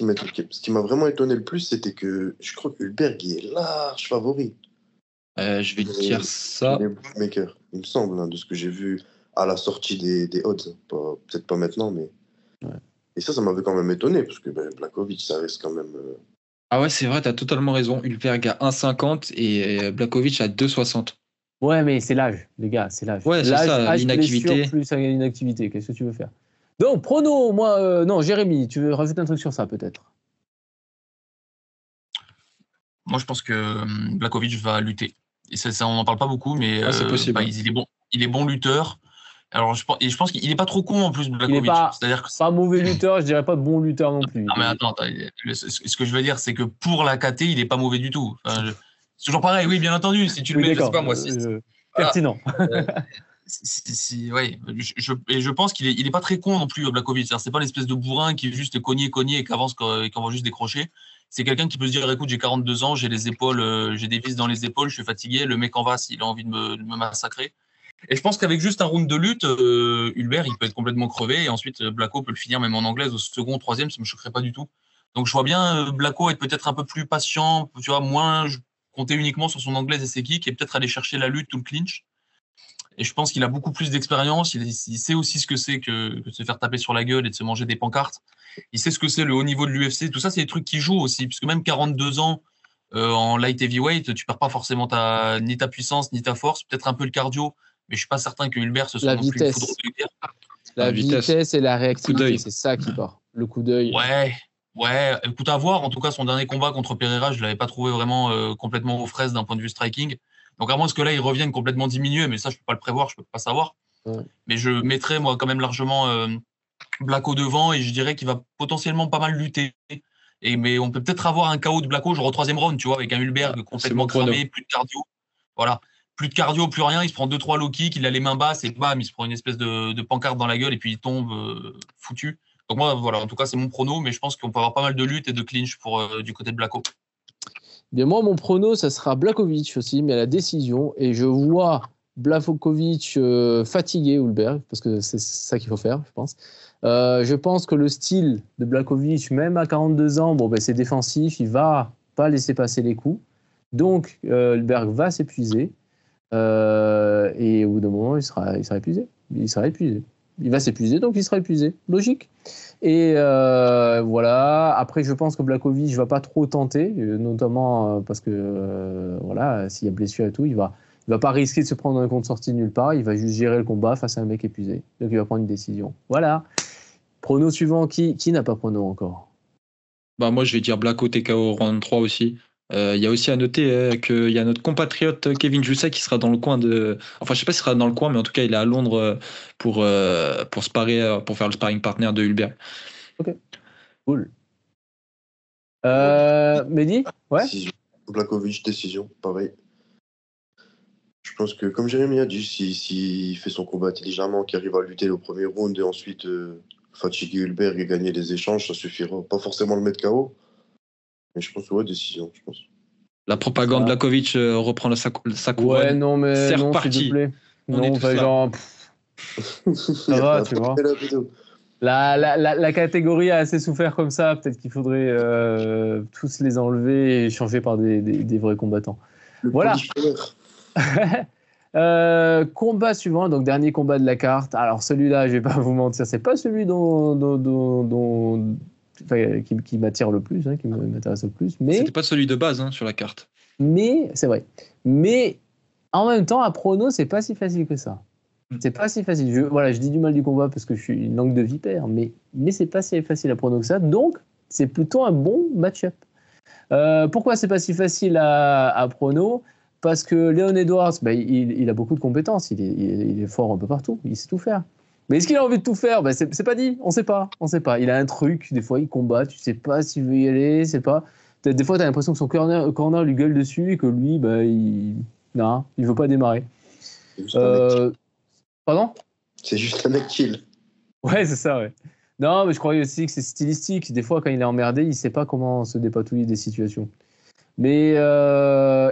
qui m'a vraiment étonné le plus, c'était que je crois que Hulberg est large favori.
Je vais dire ça.
Les bookmakers, il me semble, hein, de ce que j'ai vu à la sortie des odds. Peut-être pas maintenant, mais. Ouais. Et ça m'avait quand même étonné, parce que Blachowicz, ça reste quand même.
Ah ouais, c'est vrai, t'as totalement raison. Hulberg à 1,50 et Blachowicz à 2,60.
Ouais, mais c'est l'âge, les gars, c'est l'âge.
Ouais, c'est ça, l'inactivité.
Plus l'inactivité, qu'est-ce que tu veux faire ? Donc, prono, moi, non, Jérémy, tu veux rajouter un truc sur ça, peut-être ?
Moi, je pense que Blachowicz va lutter. Et ça, on n'en parle pas beaucoup, mais
c'est possible.
Il est bon lutteur. Alors, je pense qu'il n'est pas trop con en plus, Blachowicz.
C'est-à-dire que pas mauvais lutteur, je dirais pas bon lutteur non plus.
Non, mais attends, ce que je veux dire, c'est que pour la KT, il n'est pas mauvais du tout. Enfin, c'est toujours pareil, oui, bien entendu. Si tu le mets, je sais pas moi.
Pertinent.
Ouais, je pense qu'il est pas très con non plus, Blachowicz. C'est pas l'espèce de bourrin qui est juste cogné et qui avance et qui va juste décrocher. C'est quelqu'un qui peut se dire, écoute, j'ai 42 ans, j'ai les épaules, j'ai des vis dans les épaules, je suis fatigué. Le mec en va s'il a envie de me massacrer. Et je pense qu'avec juste un round de lutte, Hulberg, il peut être complètement crevé. Et ensuite, Blachowicz peut le finir même en anglaise au second, troisième, ça me choquerait pas du tout. Donc je vois bien Blachowicz être peut-être un peu plus patient, tu vois, moins compter uniquement sur son anglaise et ses kicks et peut-être aller chercher la lutte ou le clinch. Et je pense qu'il a beaucoup plus d'expérience. Il sait aussi ce que c'est que de se faire taper sur la gueule et de se manger des pancartes. Il sait ce que c'est le haut niveau de l'UFC. Tout ça, c'est des trucs qui jouent aussi. Puisque même 42 ans en light heavyweight, tu perds pas forcément ni ta puissance, ni ta force. Peut-être un peu le cardio. Mais je suis pas certain que Hulberg se soit non plus foudre de guerre.
La vitesse et la réactivité, c'est ça qui part. Le coup d'œil.
Ouais. Écoute, à voir. En tout cas, son dernier combat contre Pereira, je l'avais pas trouvé vraiment complètement aux fraises d'un point de vue striking. Donc à moins que là, ils reviennent complètement diminués, mais ça, je peux pas le prévoir, je peux pas savoir. Ouais. Mais je mettrais, moi, quand même largement Blachowicz devant et je dirais qu'il va potentiellement pas mal lutter. Mais on peut peut-être avoir un KO de Blachowicz, genre au troisième round, tu vois, avec un Hulberg complètement cramé, plus de cardio. Voilà. Plus de cardio, plus rien. Il se prend 2-3 low kicks, il a les mains basses et bam, il se prend une espèce de pancarte dans la gueule et puis il tombe foutu. Donc moi, voilà, en tout cas, c'est mon prono, mais je pense qu'on peut avoir pas mal de lutte et de clinch du côté de Blachowicz.
Bien, moi, mon prono, ça sera Blachowicz aussi, mais à la décision. Et je vois Blachowicz fatiguer Hulberg, parce que c'est ça qu'il faut faire, je pense. Je pense que le style de Blachowicz, même à 42 ans, c'est défensif, il va pas laisser passer les coups. Donc, Hulberg va s'épuiser. Et au bout d'un moment, il sera épuisé. Il va s'épuiser, donc il sera épuisé. Logique. Et voilà. Après, je pense que Blachowicz ne va pas trop tenter, notamment parce que voilà, s'il y a blessure et tout, il va pas risquer de se prendre un compte sorti de nulle part. Il va juste gérer le combat face à un mec épuisé. Donc il va prendre une décision. Voilà. Prono suivant, qui n'a pas prono encore ?
Moi, je vais dire Blachowicz TKO round 3 aussi. Il y a aussi à noter qu'il y a notre compatriote Kevin Jousset qui sera dans le coin de. Enfin, je sais pas s'il sera dans le coin, mais en tout cas, il est à Londres pour sparer, pour faire le sparring partner de Hulberg.
Ok, cool. Mehdi ? Ouais.
Blachowicz, décision, pareil. Je pense que, comme Jérémy a dit, s'il fait son combat intelligemment, qu'il arrive à lutter au premier round et ensuite fatiguer Hulberg et gagner les échanges, ça suffira. Pas forcément le mettre KO. Mais je pense, décision, je pense.
La propagande Blachowicz reprend sa couronne.
Ouais, non, mais
c'est
non,
reparti.
s'il te plaît.
On
non,
est
genre... ça va, tu vois. La catégorie a assez souffert comme ça. Peut-être qu'il faudrait tous les enlever et changer par des vrais combattants. Voilà. Combat suivant, donc dernier combat de la carte. Alors celui-là, je vais pas vous mentir, c'est pas celui qui m'attire le plus, qui m'intéresse le plus. Mais
c'était pas celui de base sur la carte.
Mais, c'est vrai. Mais, en même temps, à prono, c'est pas si facile que ça. C'est pas si facile. Je dis du mal du combat parce que je suis une langue de vipère, mais c'est pas si facile à prono que ça. Donc, c'est plutôt un bon match-up. Pourquoi c'est pas si facile à prono? Parce que Leon Edwards, il a beaucoup de compétences. Il est fort un peu partout. Il sait tout faire. Mais est-ce qu'il a envie de tout faire? C'est pas dit. On sait pas. Il a un truc. Des fois, il combat. Tu sais pas s'il veut y aller. C'est pas. Des fois, tu as l'impression que son corner lui gueule dessus et que lui, il veut pas démarrer. Pardon?
C'est juste un mec kill.
Ouais, c'est ça, ouais. Non, mais je croyais aussi que c'est stylistique. Des fois, quand il est emmerdé, il sait pas comment se dépatouiller des situations. Mais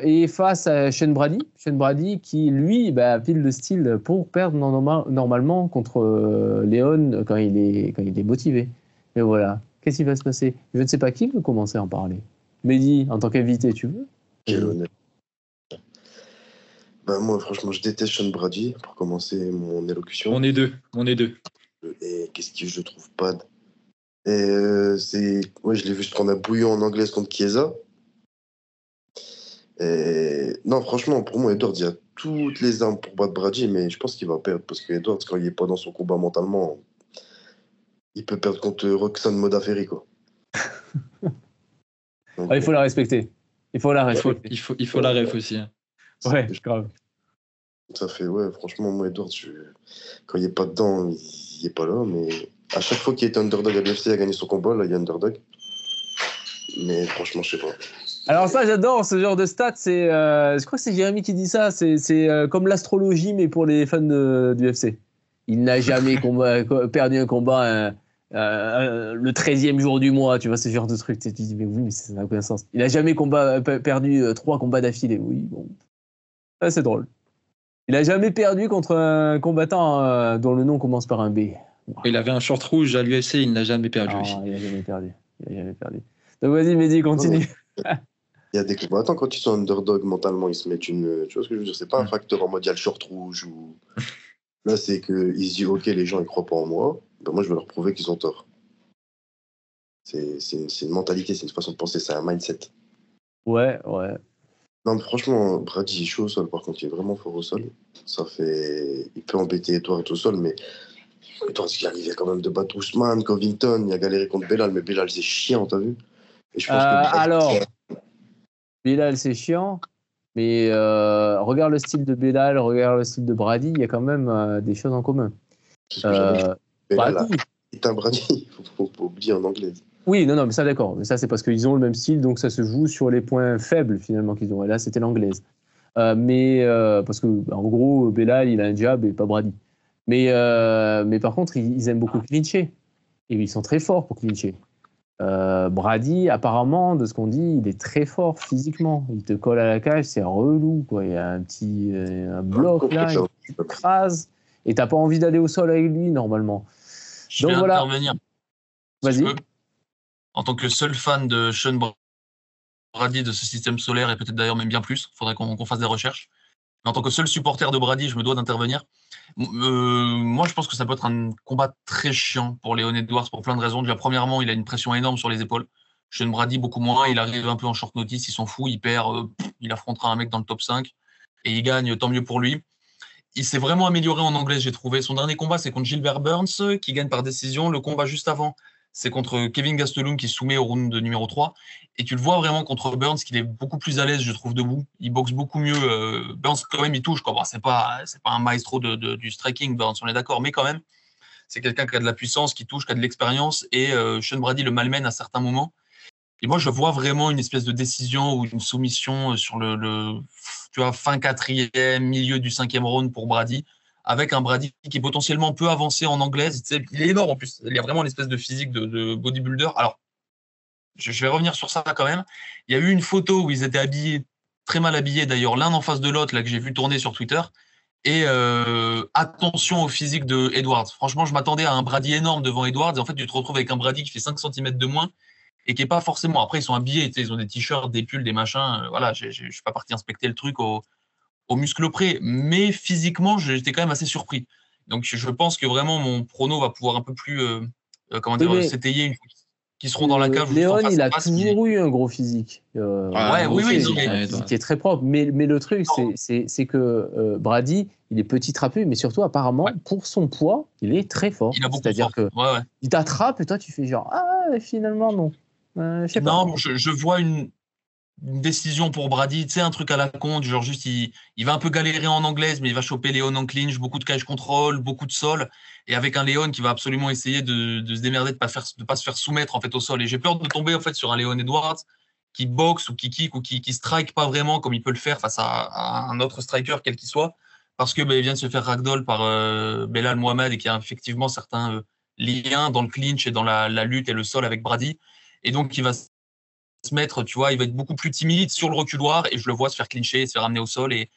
et face à Shane Brady qui, lui, pile le style pour perdre normalement contre Léon quand il est motivé. Mais voilà, qu'est-ce qui va se passer? Je ne sais pas qui veut commencer à en parler. Mehdi, en tant qu'invité, tu veux?
Quel honneur. Moi, franchement, je déteste Sean Brady, pour commencer mon élocution.
On est deux.
Et qu'est-ce que je trouve pas je l'ai vu se prendre un bouillon en anglaise contre Chiesa. Et non, franchement, pour moi, Edwards, il a toutes les armes pour battre Brady, mais je pense qu'il va perdre, parce que Edwards, quand il est pas dans son combat mentalement, il peut perdre contre Roxanne Modafferi, quoi. Donc,
il faut la respecter. Il faut la respecter.
Il faut la ref aussi. Hein.
Ouais, grave.
Ça fait, franchement, moi, Edwards, quand il est pas dedans, il est pas là, mais à chaque fois qu'il est underdog à l'UFC, il a gagné son combat, là, il est underdog. Mais franchement, je sais pas.
Alors ça, j'adore ce genre de stats. Je crois que c'est Jérémy qui dit ça. C'est comme l'astrologie, mais pour les fans du UFC. Il n'a jamais perdu un combat le 13e jour du mois. Tu vois, ce genre de truc. Tu te dis, mais oui, mais ça n'a aucun sens. Il n'a jamais perdu 3 combats d'affilée. Oui, bon. Ça, c'est drôle. Il n'a jamais perdu contre un combattant dont le nom commence par un B.
Wow. Il avait un short rouge à l'UFC, il n'a jamais perdu.
Non, il n'a jamais perdu. Donc vas-y, Mehdi, continue.
Il y a des combattants, quand ils sont underdog mentalement, ils se mettent une. Tu vois ce que je veux dire? C'est pas un facteur en mode il y a le short rouge ou. Là, c'est qu'ils se disent ok, les gens ils croient pas en moi, moi je vais leur prouver qu'ils ont tort. C'est une mentalité, c'est une façon de penser, c'est un mindset.
Ouais.
Non, mais franchement, Brady est chaud au sol, par contre, il est vraiment fort au sol. Il peut embêter Edwards au sol, mais Edwards, il arrivait quand même de battre Ousmane, Covington, il a galéré contre Belal, mais Belal, c'est chiant, t'as vu? Et je pense que
Belal, c'est chiant, mais regarde le style de Belal, regarde le style de Brady, il y a quand même des choses en commun.
Belal est un Brady, faut oublier en anglais.
Oui, non, mais ça d'accord. Mais ça, c'est parce qu'ils ont le même style, donc ça se joue sur les points faibles finalement qu'ils ont. Et là, c'était l'anglaise. Parce que en gros, Belal, il a un jab et pas Brady. Mais par contre, ils aiment beaucoup clincher. Et ils sont très forts pour clincher. Brady, apparemment, de ce qu'on dit, il est très fort physiquement. Il te colle à la cage, c'est relou, quoi. Il y a un petit bloc là, il t'écrase. Et t'as pas envie d'aller au sol avec lui, normalement.
Je vais intervenir.
Vas-y.
En tant que seul fan de Sean Brady, de ce système solaire, et peut-être d'ailleurs même bien plus, il faudrait qu'on fasse des recherches. Mais en tant que seul supporter de Brady, je me dois d'intervenir. Moi, je pense que ça peut être un combat très chiant pour Leon Edwards pour plein de raisons. Déjà, premièrement, il a une pression énorme sur les épaules. Sean Brady, beaucoup moins. Il arrive un peu en short notice, il s'en fout, il perd. Il affrontera un mec dans le top 5 et il gagne, tant mieux pour lui. Il s'est vraiment amélioré en anglais, j'ai trouvé. Son dernier combat, c'est contre Gilbert Burns, qui gagne par décision. Le combat juste avant, c'est contre Kevin Gastelum, qui soumet au round numéro 3. Et tu le vois vraiment contre Burns, qu'il est beaucoup plus à l'aise, je trouve, debout. Il boxe beaucoup mieux. Burns, quand même, il touche. Bon, c'est pas un maestro du striking, Burns, on est d'accord. Mais quand même, c'est quelqu'un qui a de la puissance, qui touche, qui a de l'expérience. Et Sean Brady le malmène à certains moments. Et moi, je vois vraiment une espèce de décision ou une soumission sur tu vois, fin 4e, milieu du 5e round pour Brady, avec un Brady qui potentiellement peut avancer en anglaise. Il est énorme en plus. Il y a vraiment une espèce de physique de bodybuilder. Alors, je vais revenir sur ça quand même. Il y a eu une photo où ils étaient habillés, très mal habillés d'ailleurs, l'un en face de l'autre, là que j'ai vu tourner sur Twitter. Et attention au physique de Edwards. Franchement, je m'attendais à un Brady énorme devant Edwards. Et en fait, tu te retrouves avec un Brady qui fait 5 cm de moins et qui n'est pas forcément. Après, ils sont habillés, ils ont des t-shirts, des pulls, des machins. Voilà, je ne suis pas parti inspecter le truc au muscle près. Mais physiquement, j'étais quand même assez surpris. Donc, je pense que vraiment, mon prono va pouvoir un peu plus s'étayer une fois. qui seront dans la cage. ou juste en
Léon,
face
il
à
a
face, mais-
toujours eu un gros physique.
Ouais, oui,
c'est
non, mais-
un physique qui est très propre. Mais le truc, c'est que Brady, il est petit trapu, mais surtout, apparemment, pour son poids, il est très fort.
Il a beaucoup de
C'est-à-dire
force.
que
Ouais, ouais.
il t'attrape et toi, tu fais genre, ah, finalement, non. Je sais pas.
Non, je vois une décision pour Brady, tu sais, un truc à la con, du genre juste il va un peu galérer en anglaise, mais il va choper Léon en clinch, beaucoup de cage control, beaucoup de sol, et avec un Léon qui va absolument essayer de se démerder, de pas se faire soumettre en fait au sol. Et j'ai peur de tomber en fait sur un Léon Edwards qui boxe ou qui kick ou qui strike pas vraiment comme il peut le faire face à un autre striker quel qu'il soit, parce que il vient de se faire ragdoll par Belal Mohamed et qui a effectivement certains liens dans le clinch et dans la lutte et le sol avec Brady, et donc il va se mettre, tu vois, il va être beaucoup plus timide sur le reculoir et je le vois se faire clincher, se faire amener au sol et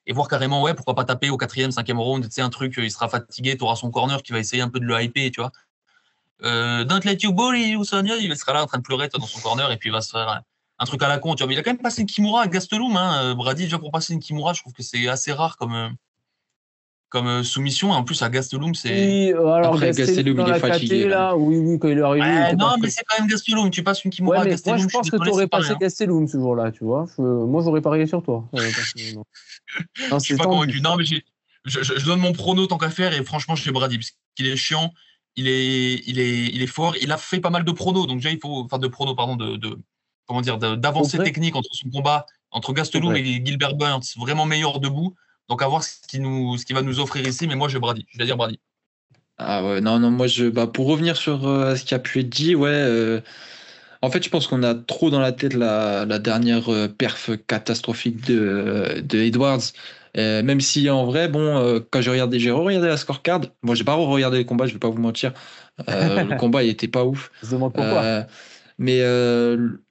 voir carrément, ouais, pourquoi pas taper au 4e, 5e round, tu sais, un truc, il sera fatigué, tu auras son corner qui va essayer un peu de le hyper, tu vois. Don't let you bully, Sonia, il sera là en train de pleurer toi, dans son corner et puis il va se faire un truc à la con, tu vois. Mais il a quand même passé une Kimura à Gastelum, hein, Brady, déjà pour passer une Kimura, je trouve que c'est assez rare comme soumission. Et en plus, à Gastelum, c'est.
Oui, alors
Après,
Gastelum dans
il est
la
fatigué,
KT, là, oui, quand il est arrivé. il était
Non,
pas
mais
très-
c'est quand même Gastelum. Tu passes une Kimura
Ouais,
à
mais
Gastelum.
moi, je pense
suis
que tu
désolé,
aurais
c'est pas
passé
rien.
Gastelum ce jour-là, tu vois. Moi, j'aurais parié sur toi. Personnellement. Non,
Je suis
c'est
pas
tendu.
convaincu. Non, mais je donne mon prono tant qu'à faire et franchement, chez Brady, parce qu'il est chiant, il est fort. Il a fait pas mal de pronos, donc déjà, il faut, enfin, de pronos, pardon, comment dire, d'avancées
Progrès.
techniques entre son combat, entre Gastelum
Progrès.
et Gilbert Burns, vraiment meilleur debout. Donc, à voir ce qu'il va nous offrir ici. Mais moi, j'ai Brady. Je vais dire Brady.
Ah ouais, non, moi pour revenir sur ce qui a pu être dit, ouais, en fait, je pense qu'on a trop dans la tête la dernière perf catastrophique de Edwards. Même si en vrai, bon, quand j'ai regardé la scorecard, moi j'ai pas regardé les combats, je vais pas vous mentir, le combat il était pas ouf.
On se demande pourquoi.
Mais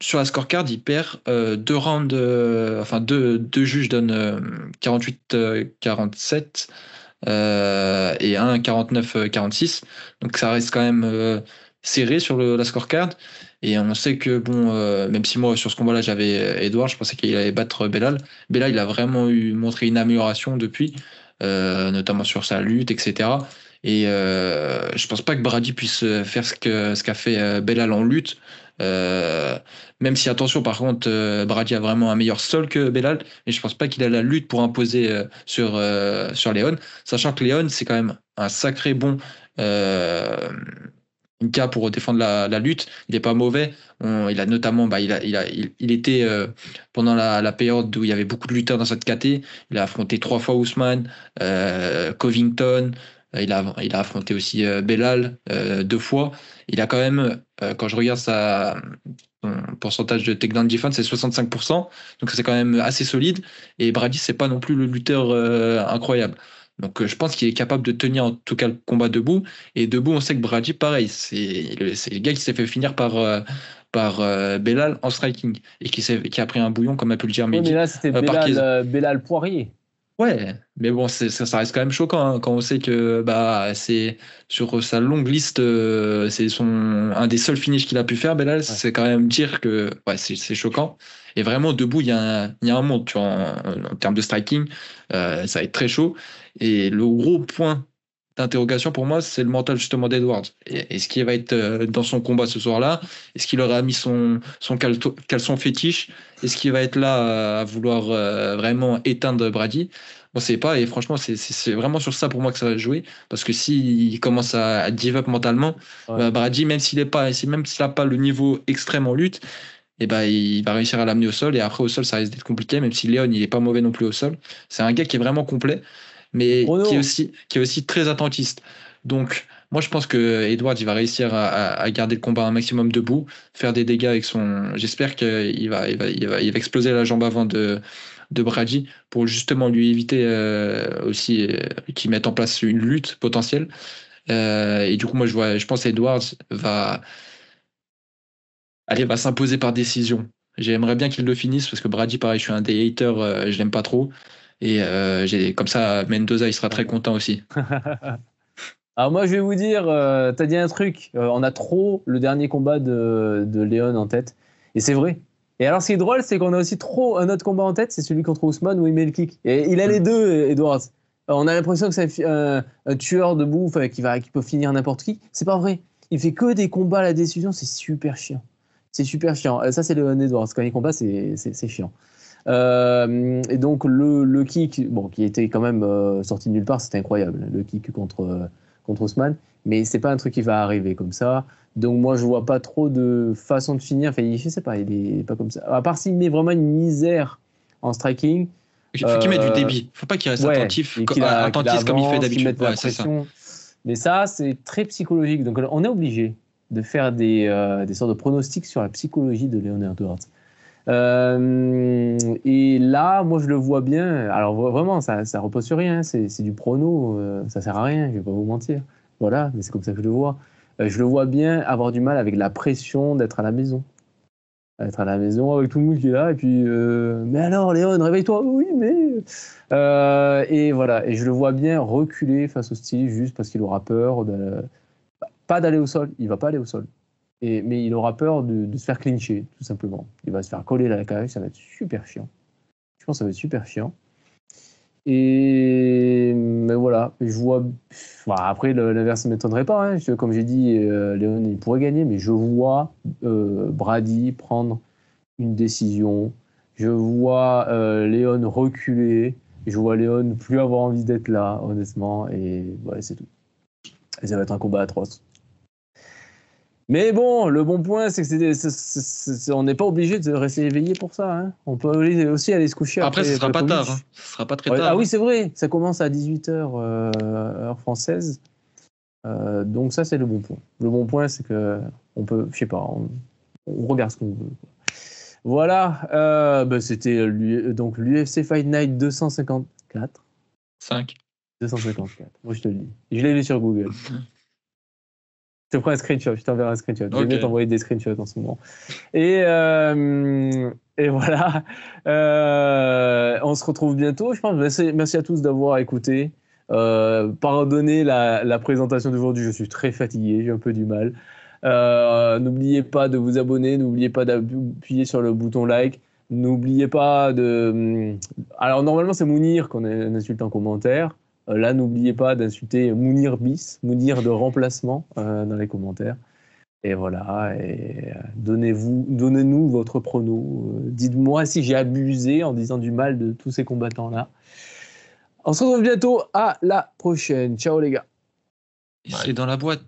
sur la scorecard, il perd deux rounds, enfin deux juges donnent 48-47 et un 49-46. Donc ça reste quand même serré sur la scorecard. Et on sait que, bon, même si moi sur ce combat-là j'avais Edouard, je pensais qu'il allait battre Belal. Belal, il a vraiment montré une amélioration depuis, notamment sur sa lutte, etc. Et je pense pas que Brady puisse faire ce qu'a fait Belal en lutte. Même si, attention, par contre, Brady a vraiment un meilleur sol que Belal, mais je pense pas qu'il a la lutte pour imposer sur Léon, sachant que Léon, c'est quand même un sacré bon gars pour défendre la lutte. Il est pas mauvais. Il a notamment, il était pendant la période où il y avait beaucoup de lutteurs dans cette KT. Il a affronté 3 fois Ousmane, Covington. Il a affronté aussi Belal 2 fois. Il a quand même, quand je regarde son pourcentage de takedown defense, c'est 65%. Donc c'est quand même assez solide. Et Brady, c'est pas non plus le lutteur incroyable. Donc je pense qu'il est capable de tenir en tout cas le combat debout. Et debout, on sait que Brady, pareil, c'est le gars qui s'est fait finir par Belal en striking et qui a pris un bouillon, comme a pu le dire
Oui, mais
Mehdi.
là, c'était
par Chiesa.
Belal Poirier.
Ouais, mais bon, ça reste quand même choquant hein, quand on sait que c'est sur sa longue liste, c'est un des seuls finishes qu'il a pu faire. Belal, c'est quand même dire que ouais, c'est choquant. Et vraiment, debout, il y a un monde, tu vois, en termes de striking, ça va être très chaud. Et le gros point d'interrogation pour moi, c'est le mental justement d'Edwards. Et ce qui va être dans son combat ce soir-là, est-ce qu'il aura mis son caleçon fétiche? Est-ce qu'il va être là à vouloir vraiment éteindre Brady? On ne sait pas. Et franchement, c'est vraiment sur ça pour moi que ça va jouer. Parce que s'il commence à give up mentalement, Brady, même s'il n'a pas le niveau extrême en lutte, et il va réussir à l'amener au sol. Et après, au sol, ça risque d'être compliqué, même si Léon, il n'est pas mauvais non plus au sol. C'est un gars qui est vraiment complet, mais qui est aussi très attentiste. Donc, moi, je pense que Edwards, il va réussir à garder le combat un maximum debout, faire des dégâts avec son. J'espère qu'il va exploser la jambe avant de Brady pour justement lui éviter aussi qu'il mette en place une lutte potentielle. Et du coup, moi, je pense qu'Edwards va s'imposer par décision. J'aimerais bien qu'il le finisse parce que Brady, pareil, je suis un des haters, je l'aime pas trop. Et comme ça, Mendoza, il sera très content aussi.
Alors moi, je vais vous dire, t'as dit un truc, on a trop le dernier combat de Léon en tête. Et c'est vrai. Et alors, ce qui est drôle, c'est qu'on a aussi trop un autre combat en tête, c'est celui contre Ousmane où il met le kick. Et il a les deux, Edwards. On a l'impression que c'est un tueur debout qui peut finir n'importe qui. C'est pas vrai. Il fait que des combats à la décision, c'est super chiant. C'est super chiant. Ça, c'est Leon Edwards. Quand il combat, c'est chiant. Et donc, le kick, bon, qui était quand même sorti de nulle part, c'était incroyable. Le kick contre Ousmane. Mais c'est pas un truc qui va arriver comme ça. Donc, moi, je vois pas trop de façon de finir. Enfin, je sais pas, il est pas comme ça. À part s'il met vraiment une misère en striking.
Il faut qu'il mette du débit. Faut pas qu'il reste attentif,
et
attentif comme il fait d'habitude.
Mettre la pression. Mais ça, c'est très psychologique. Donc, on est obligé de faire des sortes de pronostics sur la psychologie de Leon Edwards. Et là, moi, je le vois bien. Alors, vraiment, ça repose sur rien. C'est du prono. Ça sert à rien, je vais pas vous mentir. Voilà, mais c'est comme ça que je le vois. Je le vois bien avoir du mal avec la pression d'être à la maison. Être à la maison avec tout le monde qui est là. Et puis, mais alors, Léon, réveille-toi. Oui, mais... et voilà. Et je le vois bien reculer face au style juste parce qu'il aura peur pas d'aller au sol. Il va pas aller au sol. Mais il aura peur de se faire clincher, tout simplement. Il va se faire coller la cage, ça va être super chiant. Je pense que ça va être super chiant. Mais voilà, je vois... après, l'inverse ne m'étonnerait pas. Hein. Comme j'ai dit, Léon, il pourrait gagner, mais je vois Brady prendre une décision. Je vois Léon reculer. Je vois Léon plus avoir envie d'être là, honnêtement. Et ouais, c'est tout. Et ça va être un combat atroce. Mais bon, le bon point, c'est que on n'est pas obligé de rester éveillé pour ça. Hein. On peut aussi aller se coucher.
Après, ce sera pas tard. Hein. Ce sera pas très tard.
Ah oui, c'est vrai. Ça commence à 18h heure française. Donc ça, c'est le bon point. Le bon point, c'est que on peut, je sais pas, on regarde ce qu'on veut. Voilà. C'était donc l'UFC Fight Night 254.
5.
254. Moi, je te le dis. Je l'ai vu sur Google. Je te prends un screenshot, je t'enverrai un screenshot. Okay. J'aime bien t'envoyer des screenshots en ce moment. Et voilà. On se retrouve bientôt, je pense. Merci à tous d'avoir écouté. Pardonnez la présentation d'aujourd'hui, je suis très fatigué, j'ai un peu du mal. N'oubliez pas de vous abonner, n'oubliez pas d'appuyer sur le bouton like. N'oubliez pas de... Alors, normalement, c'est Mounir qu'on insulte en commentaire. Là, n'oubliez pas d'insulter Mounir bis, Mounir de remplacement dans les commentaires. Et voilà, et donnez-nous votre prono. Dites-moi si j'ai abusé en disant du mal de tous ces combattants-là. On se retrouve bientôt, à la prochaine. Ciao les gars.
C'est dans la boîte.